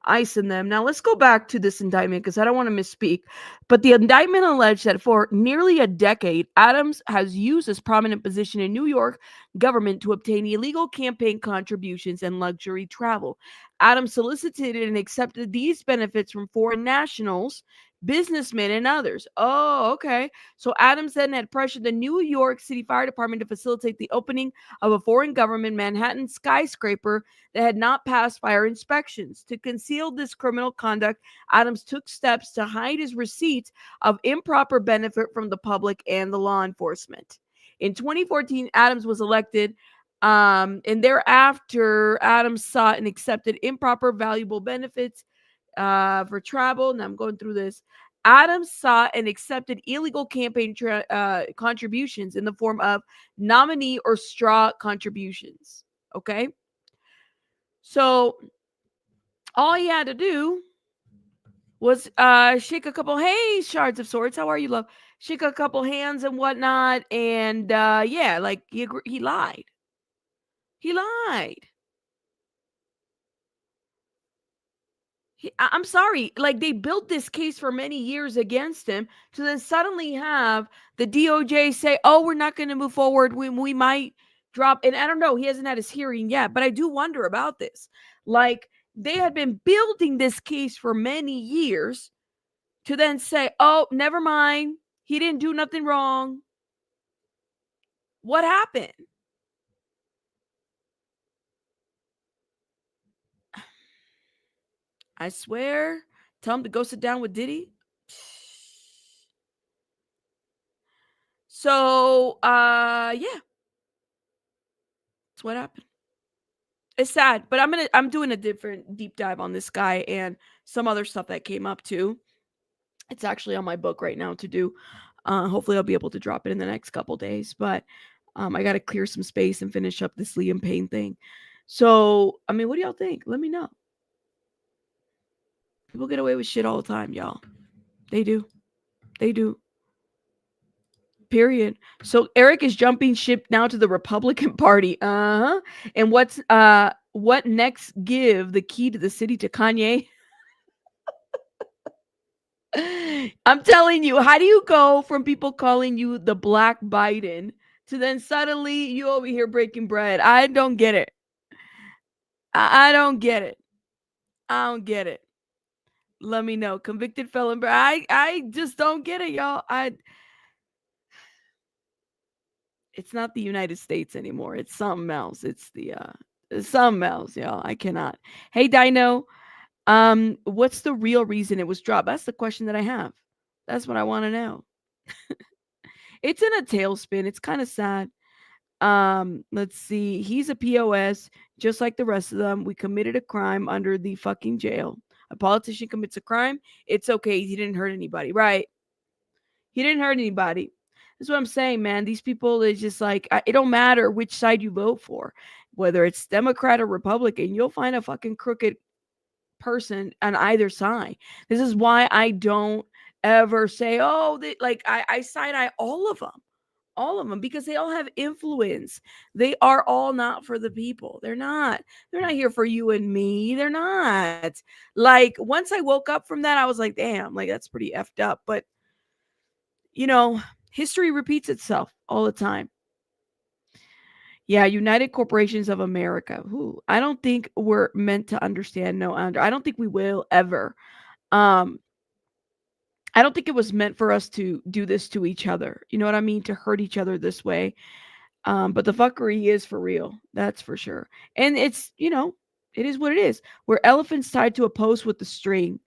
ICE and them. Now let's go back to this indictment because I don't want to misspeak. But the indictment alleged that for nearly a decade, Adams has used his prominent position in New York government to obtain illegal campaign contributions and luxury travel. Adams solicited and accepted these benefits from foreign nationals, businessmen, and others. Oh, okay. So Adams then had pressured the New York City Fire Department to facilitate the opening of a foreign government Manhattan skyscraper that had not passed fire inspections. To conceal this criminal conduct, Adams took steps to hide his receipts of improper benefit from the public and the law enforcement. In 2014, Adams was elected, and thereafter, Adams sought and accepted improper valuable benefits for travel. Now I'm going through this. Adams sought and accepted illegal campaign contributions in the form of nominee or straw contributions. Okay. So all he had to do was shake a couple, hey, shards of swords, how are you, love? Shake a couple hands and whatnot. And yeah, like he lied. He lied. I'm sorry, like they built this case for many years against him to then suddenly have the DOJ say, oh, we're not going to move forward. We might drop. And I don't know, he hasn't had his hearing yet, but I do wonder about this. Like they had been building this case for many years to then say, oh, never mind. He didn't do nothing wrong. What happened? I swear, tell him to go sit down with Diddy. So, yeah. That's what happened. It's sad, but I'm doing a different deep dive on this guy and some other stuff that came up too. It's actually on my book right now to do. Hopefully I'll be able to drop it in the next couple days, but I got to clear some space and finish up this Liam Payne thing. So, I mean, what do y'all think? Let me know. People get away with shit all the time, y'all. They do. They do. Period. So Eric is jumping ship now to the Republican Party. And what next? Give the key to the city to Kanye. I'm telling you, how do you go from people calling you the Black Biden to then suddenly you over here breaking bread? I don't get it. I don't get it. I don't get it. Let me know. Convicted felon. I just don't get it, y'all. It's not the United States anymore. It's something else. It's something else, y'all. I cannot. Hey, Dino. What's the real reason it was dropped? That's the question that I have. That's what I want to know. It's in a tailspin. It's kind of sad. Let's see. He's a POS, just like the rest of them. We committed a crime under the fucking jail. A politician commits a crime. It's okay. He didn't hurt anybody, right? He didn't hurt anybody. That's what I'm saying, man. These people, it's just like, it don't matter which side you vote for, whether it's Democrat or Republican, you'll find a fucking crooked person on either side. This is why I don't ever say, oh, I side eye all of them, because they all have influence. They are all not for the people. They're not here for you and me. They're not. Like, once I woke up from that, I was like, damn, like, that's pretty effed up. But history repeats itself all the time. Yeah, United Corporations of America. I don't think we're meant to understand. No, Andrew, I don't think we will ever. I don't think it was meant for us to do this to each other. You know what I mean? To hurt each other this way. But the fuckery is for real. That's for sure. And it's, it is what it is. We're elephants tied to a post with the string.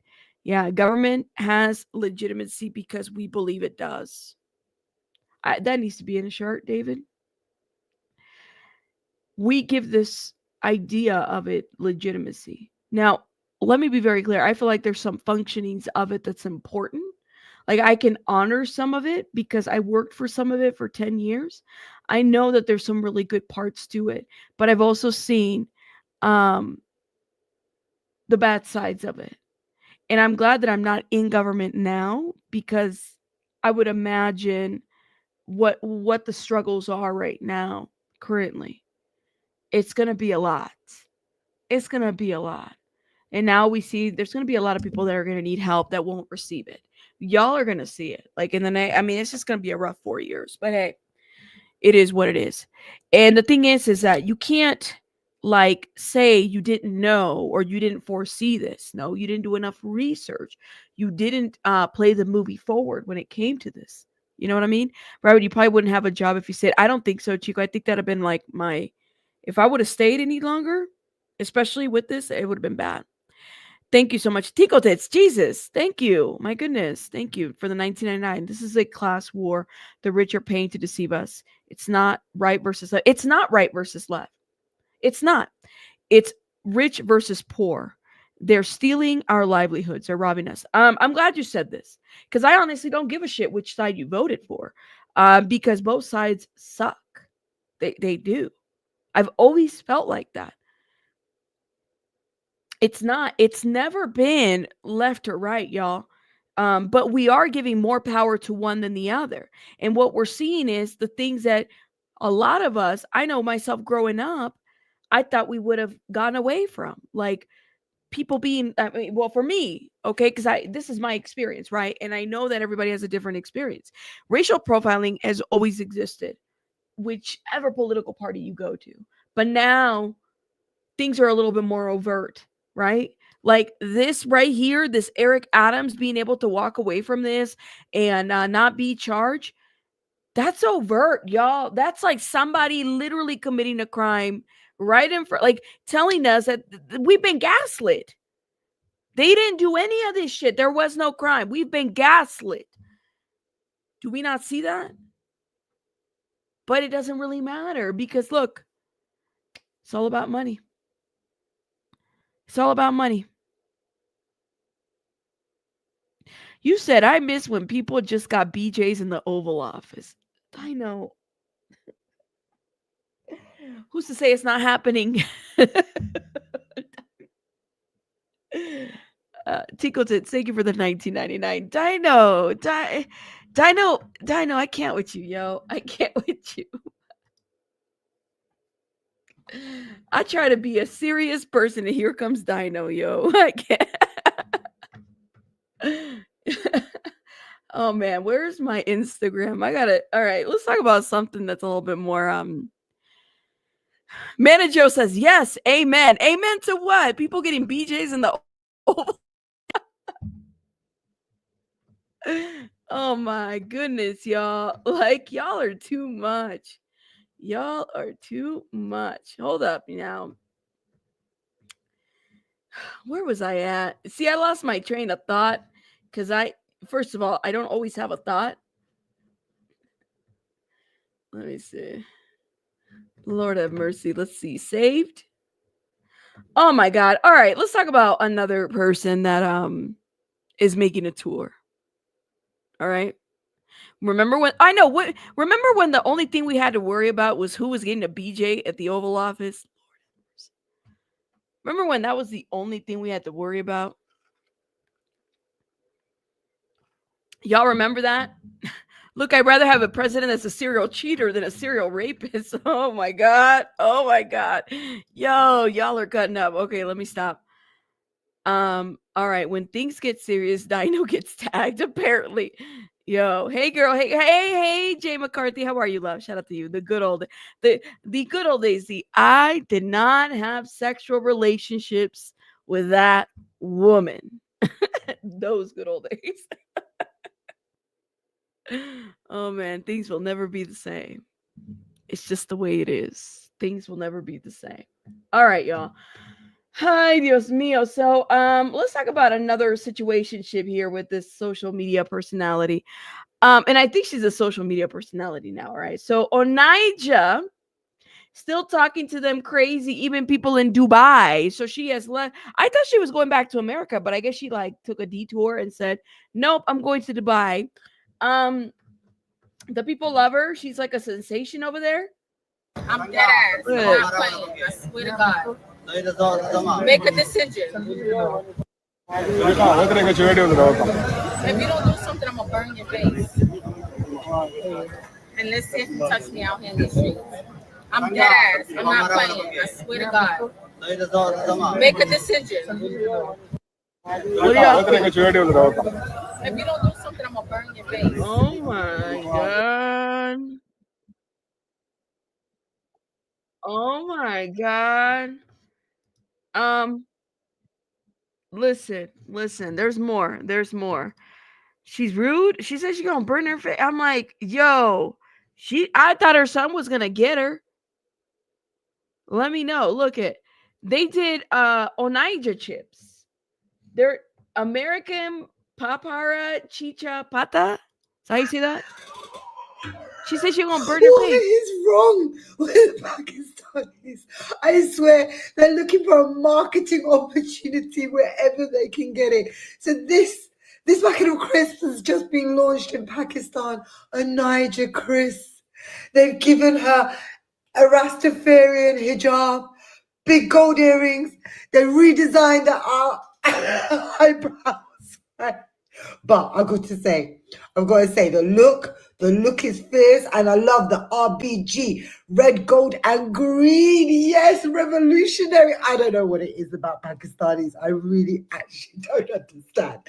Yeah, government has legitimacy because we believe it does. That needs to be in a shirt, David. We give this idea of it legitimacy. Now, let me be very clear. I feel like there's some functionings of it that's important. Like, I can honor some of it because I worked for some of it for 10 years. I know that there's some really good parts to it, but I've also seen the bad sides of it. And I'm glad that I'm not in government now, because I would imagine what the struggles are right now currently. It's going to be a lot. It's going to be a lot. And now we see there's going to be a lot of people that are going to need help that won't receive it. Y'all are going to see it. Like, in the next, it's just going to be a rough 4 years. But hey, it is what it is. And the thing is that you can't, like, say you didn't know or you didn't foresee this. No, you didn't do enough research. You didn't play the movie forward when it came to this. You know what I mean? Right? You probably wouldn't have a job if you said, I don't think so, Chico. I think that'd have been like if I would have stayed any longer, especially with this, it would have been bad. Thank you so much. Tico Tits, Jesus. Thank you. My goodness. Thank you for the 1999. This is a class war. The rich are paying to deceive us. It's not right versus left. It's not right versus left. It's not. It's rich versus poor. They're stealing our livelihoods. They're robbing us. I'm glad you said this, because I honestly don't give a shit which side you voted for, because both sides suck. They do. I've always felt like that. It's never been left or right, y'all. But we are giving more power to one than the other. And what we're seeing is the things that a lot of us, I know myself growing up, I thought we would have gone away from. Like, people being, well, for me, okay, because this is my experience, right? And I know that everybody has a different experience. Racial profiling has always existed, whichever political party you go to. But now things are a little bit more overt. Right? Like this right here, this Eric Adams being able to walk away from this and not be charged. That's overt, y'all. That's like somebody literally committing a crime right in front, like telling us that we've been gaslit. They didn't do any of this shit. There was no crime. We've been gaslit. Do we not see that? But it doesn't really matter, because look, It's all about money. It's all about money. You said, I miss when people just got BJs in the Oval Office. I know. Who's to say it's not happening? Tico, thank you for the 1999. Dino, I can't with you, yo. I can't with you. I try to be a serious person, and here comes Dino, yo. I can't. Oh man, where's my Instagram? I gotta. All right, let's talk about something that's a little bit more. Manager says yes, amen. Amen to what? People getting BJs in the. Oh my goodness, y'all! Like y'all are too much. Y'all are too much. Hold up now. Where was I at? See, I lost my train of thought because first of all, I don't always have a thought. Let me see. Lord have mercy. Let's see. Saved. Oh my God. All right. Let's talk about another person that is making a tour. All right. Remember when the only thing we had to worry about was who was getting a BJ at the Oval Office? Remember when that was the only thing we had to worry about? Y'all remember that? Look, I'd rather have a president that's a serial cheater than a serial rapist. Oh my God. Oh my God. Yo, y'all are cutting up. Okay, let me stop. All right. When things get serious, Dino gets tagged, apparently. Yo, hey girl, hey, Jay McCarthy. How are you, love? Shout out to you. The good old days. I did not have sexual relationships with that woman. Those good old days. Oh man, things will never be the same. It's just the way it is. Things will never be the same. All right, y'all. Hi, Dios mío. So, let's talk about another situationship here with this social media personality. And I think she's a social media personality now, all right? So, Onijah still talking to them crazy, even people in Dubai. So she has left. I thought she was going back to America, but I guess she like took a detour and said, "Nope, I'm going to Dubai." The people love her. She's like a sensation over there. I'm dead ass. I'm not playing. I swear to God. Make a decision. If you don't do something, I'm gonna burn your face. And let's see if you touch me out here in the streets. I'm dead ass. I'm not playing. I swear to God. Make a decision. If you don't do something, I'm gonna burn your face. Oh my God. Oh my God. Listen, there's more. She's rude. She said she's gonna burn her face. I'm like, yo, I thought her son was gonna get her. Let me know. Look they did Onijah chips. They're American papara chicha pata. Is that how you say that? She said she's gonna burn her What face. is wrong with Pakistanis? I swear they're looking for a marketing opportunity wherever they can get it. So this packet of crisps has just been launched in Pakistan. Onijah crisp. They've given her a Rastafarian hijab, big gold earrings. They redesigned her eyebrows. But I've got to say, the look is fierce, and I love the RBG, red, gold, and green. Yes, revolutionary. I don't know what it is about Pakistanis. I really actually don't understand.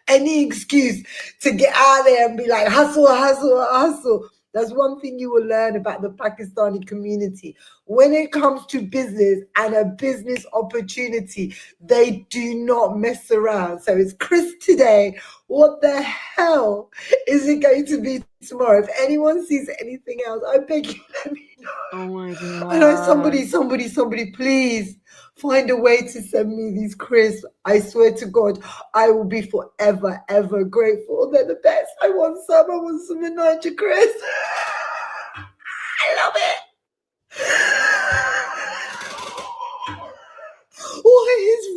Any excuse to get out there and be like, hustle. That's one thing you will learn about the Pakistani community. When it comes to business and a business opportunity, they do not mess around. So it's Chris today. What the hell is it going to be tomorrow? If anyone sees anything else, I beg you, let me know. Oh my God. I know somebody, please find a way to send me these crisps. I swear to God, I will be forever, ever grateful. They're the best. I want some Onijah crisps. I love it.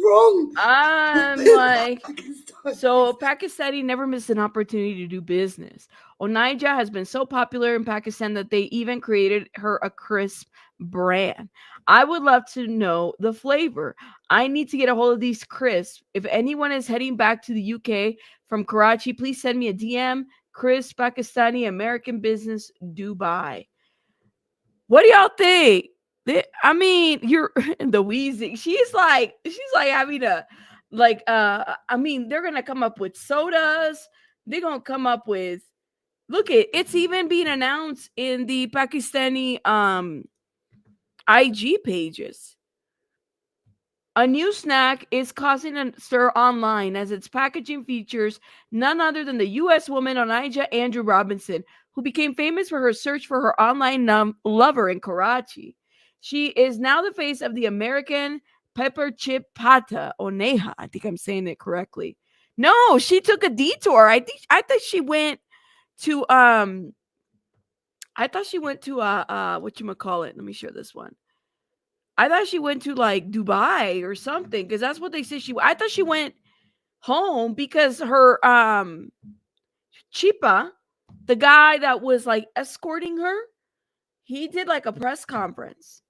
wrong? I'm like, Pakistan. so Pakistani never missed an opportunity to do business. Onijah has been so popular in Pakistan that they even created her a crisp brand. I would love to know the flavor. I need to get a hold of these crisps. If anyone is heading back to the UK from Karachi, please send me a DM. Crisp Pakistani American business Dubai. What do y'all think? I mean, you're the wheezing. She's like having a I mean, they're gonna come up with sodas. They're gonna come up with look it's even being announced in the Pakistani IG pages. A new snack is causing a stir online as its packaging features none other than the U.S. woman Onijah Andrew Robinson, who became famous for her search for her online lover in Karachi. She is now the face of the American pepper chip pata, Oneha. I think I'm saying it correctly. No, she took a detour. I thought she went to whatchamacallit. Let me share this one. I thought she went to like Dubai or something because that's what they said I thought she went home because her Chipa, the guy that was like escorting her, he did like a press conference.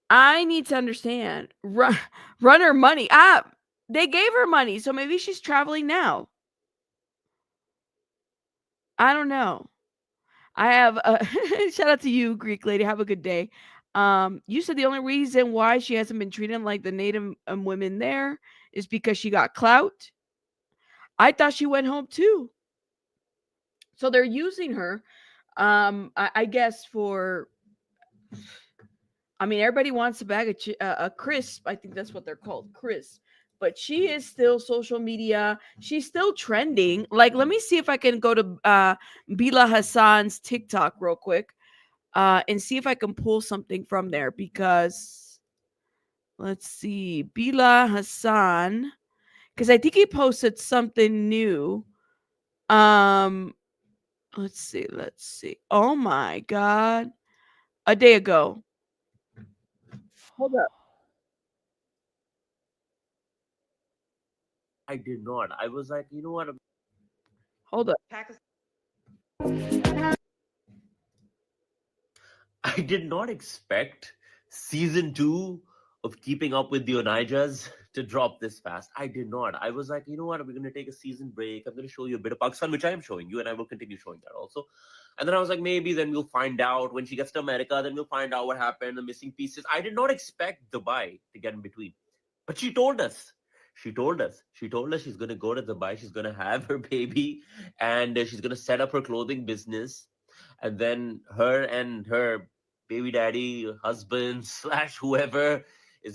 I need to understand. Run her money. They gave her money, so maybe she's traveling now. I don't know. I have a shout out to you, Greek lady. Have a good day. You said the only reason why she hasn't been treated like the native women there is because she got clout. I thought she went home too. So they're using her, I guess for. I mean, everybody wants a bag of a crisp. I think that's what they're called, crisp. But she is still social media. She's still trending. Like, let me see if I can go to Bila Hassan's TikTok real quick and see if I can pull something from there because let's see. Bila Hassan, because I think he posted something new. Let's see. Oh my God. A day ago. Hold up. I did not. I was like, you know what? Hold up. I did not expect season 2 of Keeping Up with the Onijahs to drop this fast. I did not. I was like, you know what? We're going to take a season break. I'm going to show you a bit of Pakistan, which I am showing you, and I will continue showing that also. And then I was like, maybe then we'll find out when she gets to America, then we'll find out what happened, the missing pieces. I did not expect Dubai to get in between. But she told us. She told us she's going to go to Dubai. She's going to have her baby and she's going to set up her clothing business. And then her and her baby daddy, husband / whoever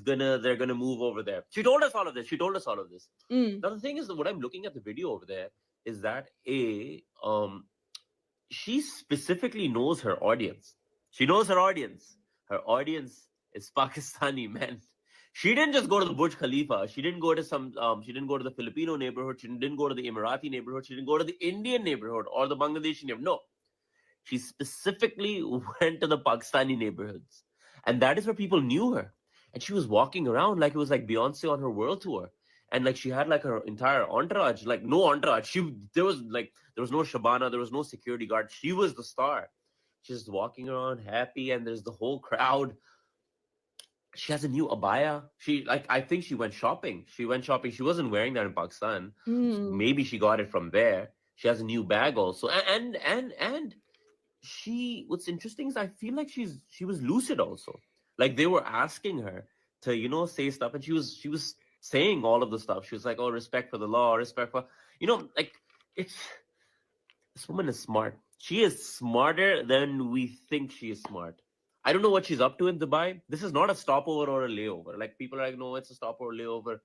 they're gonna move over there. She told us all of this. Now the thing is that what I'm looking at the video over there is that she specifically knows her audience. She knows her audience. Her audience is Pakistani men. She didn't just go to the Burj Khalifa. She didn't go to she didn't go to the Filipino neighborhood. She didn't go to the Emirati neighborhood. She didn't go to the Indian neighborhood or the Bangladeshi neighborhood. No, she specifically went to the Pakistani neighborhoods. And that is where people knew her. And she was walking around like it was like Beyonce on her world tour. And like she had like her entire entourage, like no entourage. There was no Shabana, there was no security guard. She was the star. She's just walking around happy, and there's the whole crowd. She has a new abaya. I think she went shopping. She wasn't wearing that in Pakistan. So maybe she got it from there. She has a new bag also. And what's interesting is I feel like she was lucid also. Like they were asking her to say stuff, and she was saying all of the stuff. She was like, oh, respect for the law, respect for like it's this woman is smart. She is smarter than we think she is smart. I don't know what she's up to in Dubai. This is not a stopover or a layover. Like people are like, no, it's a stopover, layover.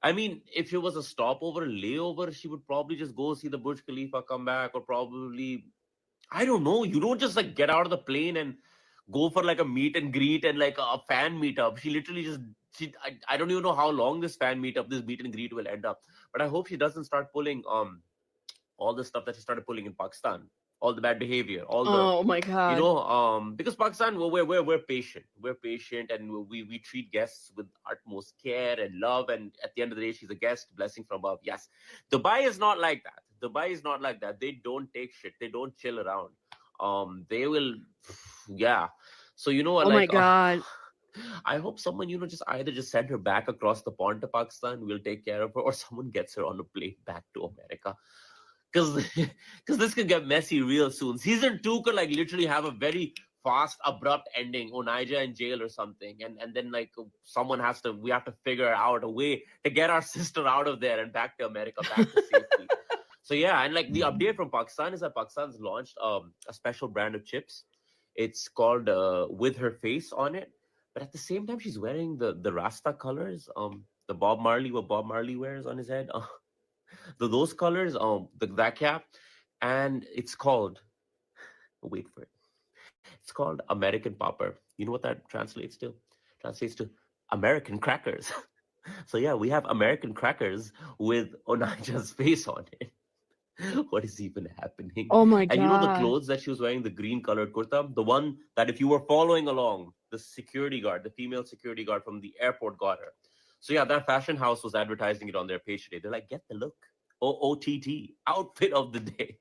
I mean, if it was a stopover, layover, she would probably just go see the Burj Khalifa, come back, or probably, I don't know. You don't just like get out of the plane and go for like a meet and greet and like a fan meetup. She literally just, I don't even know how long this meet and greet will end up. But I hope she doesn't start pulling all the stuff that she started pulling in Pakistan. all the bad behavior, all the Oh my God. because Pakistan, we're patient. We're patient, and we treat guests with utmost care and love. And at the end of the day, she's a guest, blessing from above. Yes, Dubai is not like that. Dubai is not like that. They don't take shit. They don't chill around. They will, yeah. So Oh my God. I hope someone just either just send her back across the pond to Pakistan. We'll take care of her, or someone gets her on a plane back to America. Because this could get messy real soon. Season 2 could like literally have a very fast, abrupt ending. Onijah in jail or something, and then like we have to figure out a way to get our sister out of there and back to America, back to safety. So yeah, and like the update from Pakistan is that Pakistan's launched a special brand of chips. It's called With Her Face on it, but at the same time she's wearing the Rasta colors, the what Bob Marley wears on his head. Those colors, that cap, and it's called, wait for it, it's called American Popper. You know what that translates to? Translates to American crackers. So yeah, we have American crackers with Onijah's face on it. What is even happening? Oh my And the God. clothes that she was wearing, the green colored kurta, the one that if you were following along, the security guard, the female security guard from the airport got her. So yeah, that fashion house was advertising it on their page today. They're like, get the look. OOTT, outfit of the day.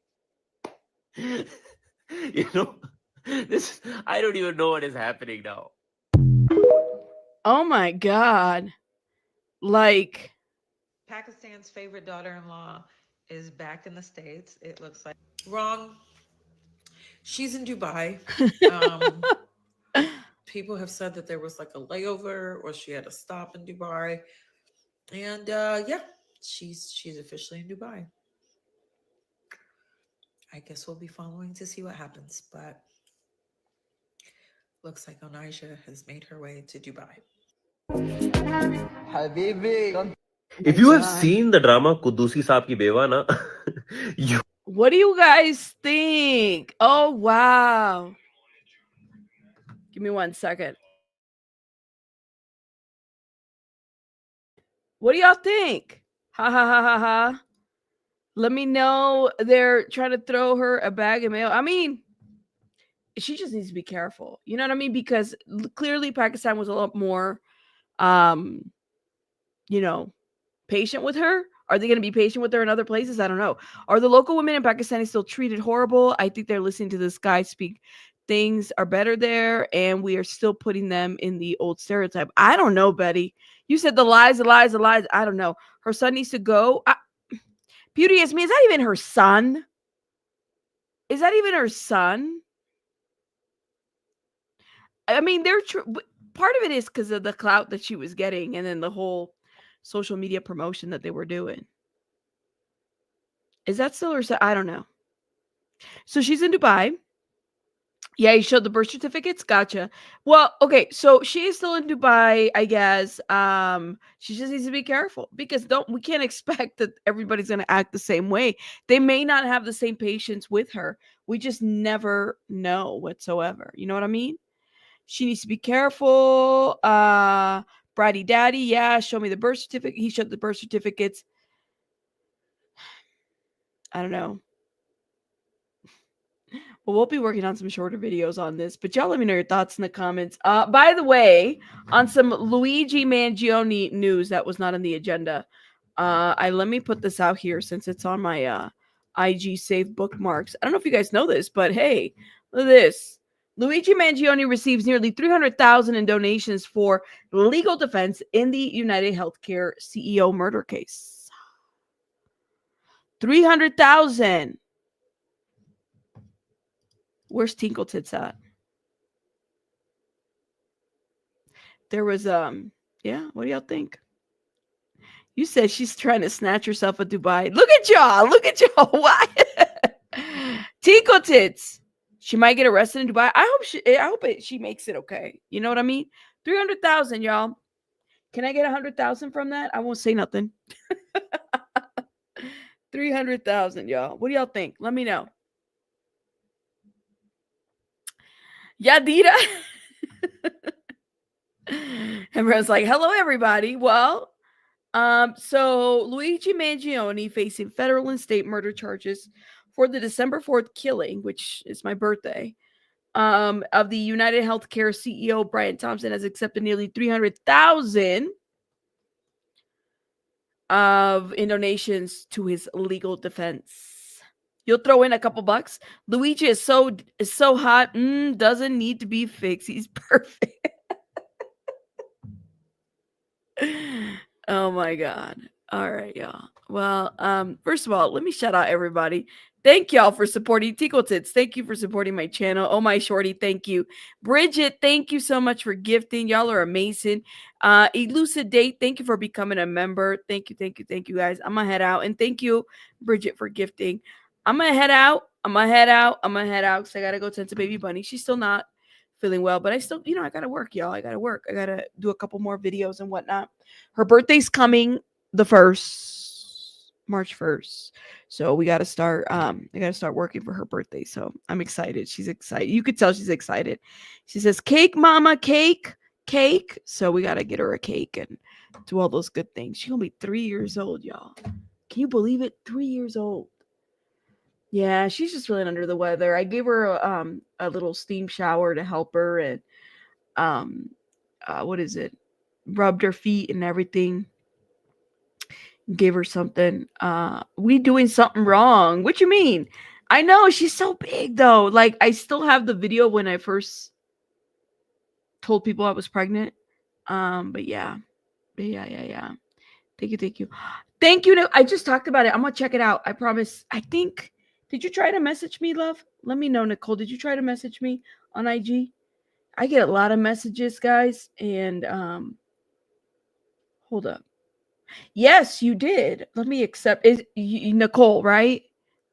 This, I don't even know what is happening now. Oh my God. Like, Pakistan's favorite daughter-in-law is back in the States. It looks like wrong. She's in Dubai. People have said that there was like a layover or she had to stop in Dubai. And yeah, she's officially in Dubai. I guess we'll be following to see what happens, but looks like Onijah has made her way to Dubai. If you have seen the drama Kudusi Saab Ki Bewa, na, what do you guys think? Oh wow. Give me 1 second. What do y'all think? Ha ha ha ha ha. Let me know. They're trying to throw her a bag of mail. I mean, she just needs to be careful. You know what I mean? Because clearly Pakistan was a lot more, patient with her. Are they going to be patient with her in other places? I don't know. Are the local women in Pakistan still treated horrible? I think they're listening to this guy speak. Things are better there, and we are still putting them in the old stereotype. I don't know, Betty. You said the lies. I don't know. Her son needs to go. Beauty is me. Is that even her son? Is that even her son? I mean, part of it is because of the clout that she was getting, and then the whole social media promotion that they were doing. Is that still her son? I don't know. So she's in Dubai. Yeah, you showed the birth certificates. Gotcha. Well, okay, so she is still in Dubai, I guess. She just needs to be careful because we can't expect that everybody's gonna act the same way. They may not have the same patience with her. We just never know whatsoever. You know what I mean? She needs to be careful. Bratty Daddy, yeah, show me the birth certificate. He showed the birth certificates. I don't know. Well, we'll be working on some shorter videos on this, but y'all let me know your thoughts in the comments. By the way, on some Luigi Mangione news that was not on the agenda, let me put this out here since it's on my IG saved bookmarks. I don't know if you guys know this, but hey, look at this. Luigi Mangione receives nearly $300,000 in donations for legal defense in the United Healthcare CEO murder case. $300,000. Where's Tinkle Tits at? There was yeah, what do y'all think? You said she's trying to snatch herself at Dubai. Look at y'all. Why? Tinkle Tits. She might get arrested in Dubai. I hope she makes it okay. You know what I mean? 300,000, y'all. Can I get 100,000 from that? I won't say nothing. 300,000, y'all. What do y'all think? Let me know. Yadira. Everyone's like, hello, everybody. Well, so Luigi Mangione facing federal and state murder charges for the December 4th killing, which is my birthday, of the United Healthcare CEO Brian Thompson has accepted nearly $300,000 in donations to his legal defense. You'll throw in a couple bucks. Luigi is so hot. Doesn't need to be fixed. He's perfect. Oh my God. All right, y'all. Well, first of all, let me shout out everybody. Thank y'all for supporting Tickle Tits. Thank you for supporting my channel. Oh my shorty, thank you. Bridget, thank you so much for gifting. Y'all are amazing. Elucidate, thank you for becoming a member. Thank you, guys. I'm gonna head out. And thank you, Bridget, for gifting. I'm gonna head out because I gotta go tend to baby bunny. She's still not feeling well, but I still, I gotta work, y'all. I gotta work. I gotta do a couple more videos and whatnot. Her birthday's coming March 1st. So we gotta start. I gotta start working for her birthday. So I'm excited. She's excited. You could tell she's excited. She says, "Cake, mama, cake." So we gotta get her a cake and do all those good things. She's gonna be 3 years old, y'all. Can you believe it? 3 years old. Yeah, she's just really under the weather. I gave her a little steam shower to help her, and rubbed her feet and everything. Gave her something. We doing something wrong? What you mean? I know she's so big though. Like, I still have the video when I first told people I was pregnant. But yeah. Thank you. I just talked about it. I'm gonna check it out. I promise. I think. Did you try to message me, love? Let me know, Nicole. Did you try to message me on IG? I get a lot of messages, guys, and hold up. Yes, you did. Let me accept. Is Nicole, right?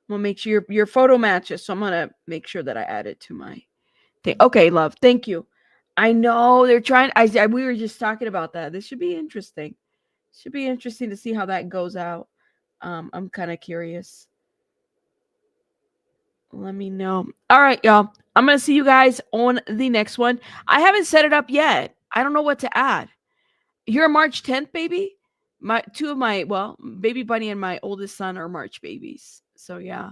I'm gonna make sure your photo matches. So I'm gonna make sure that I add it to my thing. Okay, love. Thank you. I know they're trying. We were just talking about that. This should be interesting. Should be interesting to see how that goes out. I'm kind of curious. Let me know. All right, y'all. I'm gonna see you guys on the next one. I haven't set it up yet. I don't know what to add. You're a March 10th, baby. Baby bunny and my oldest son are March babies. So yeah.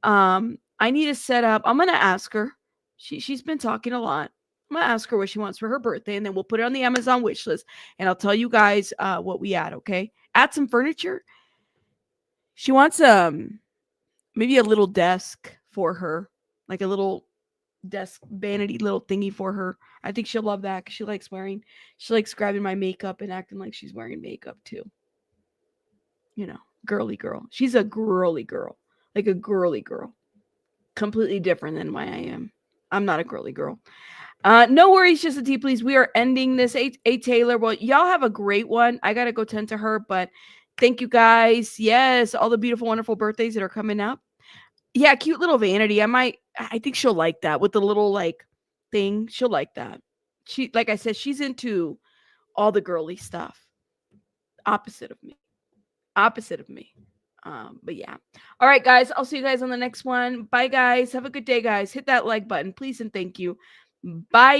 I need to set up. I'm gonna ask her. She's been talking a lot. I'm gonna ask her what she wants for her birthday, and then we'll put it on the Amazon wish list, and I'll tell you guys what we add. Okay, add some furniture. She wants maybe a little desk for her, like a little desk vanity little thingy for her. I think she'll love that because she likes grabbing my makeup and acting like she's wearing makeup too. Girly girl. She's a girly girl, like a girly girl. Completely different than why I am. I'm not a girly girl. No worries, just a tea, please. We are ending this. A Taylor. Well, y'all have a great one. I gotta go tend to her, but thank you guys. Yes, all the beautiful, wonderful birthdays that are coming up. Yeah, cute little vanity. I think she'll like that with the little like thing. She'll like that. She, like I said, she's into all the girly stuff. Opposite of me. But yeah. All right, guys. I'll see you guys on the next one. Bye, guys. Have a good day, guys. Hit that like button, please, and thank you. Bye.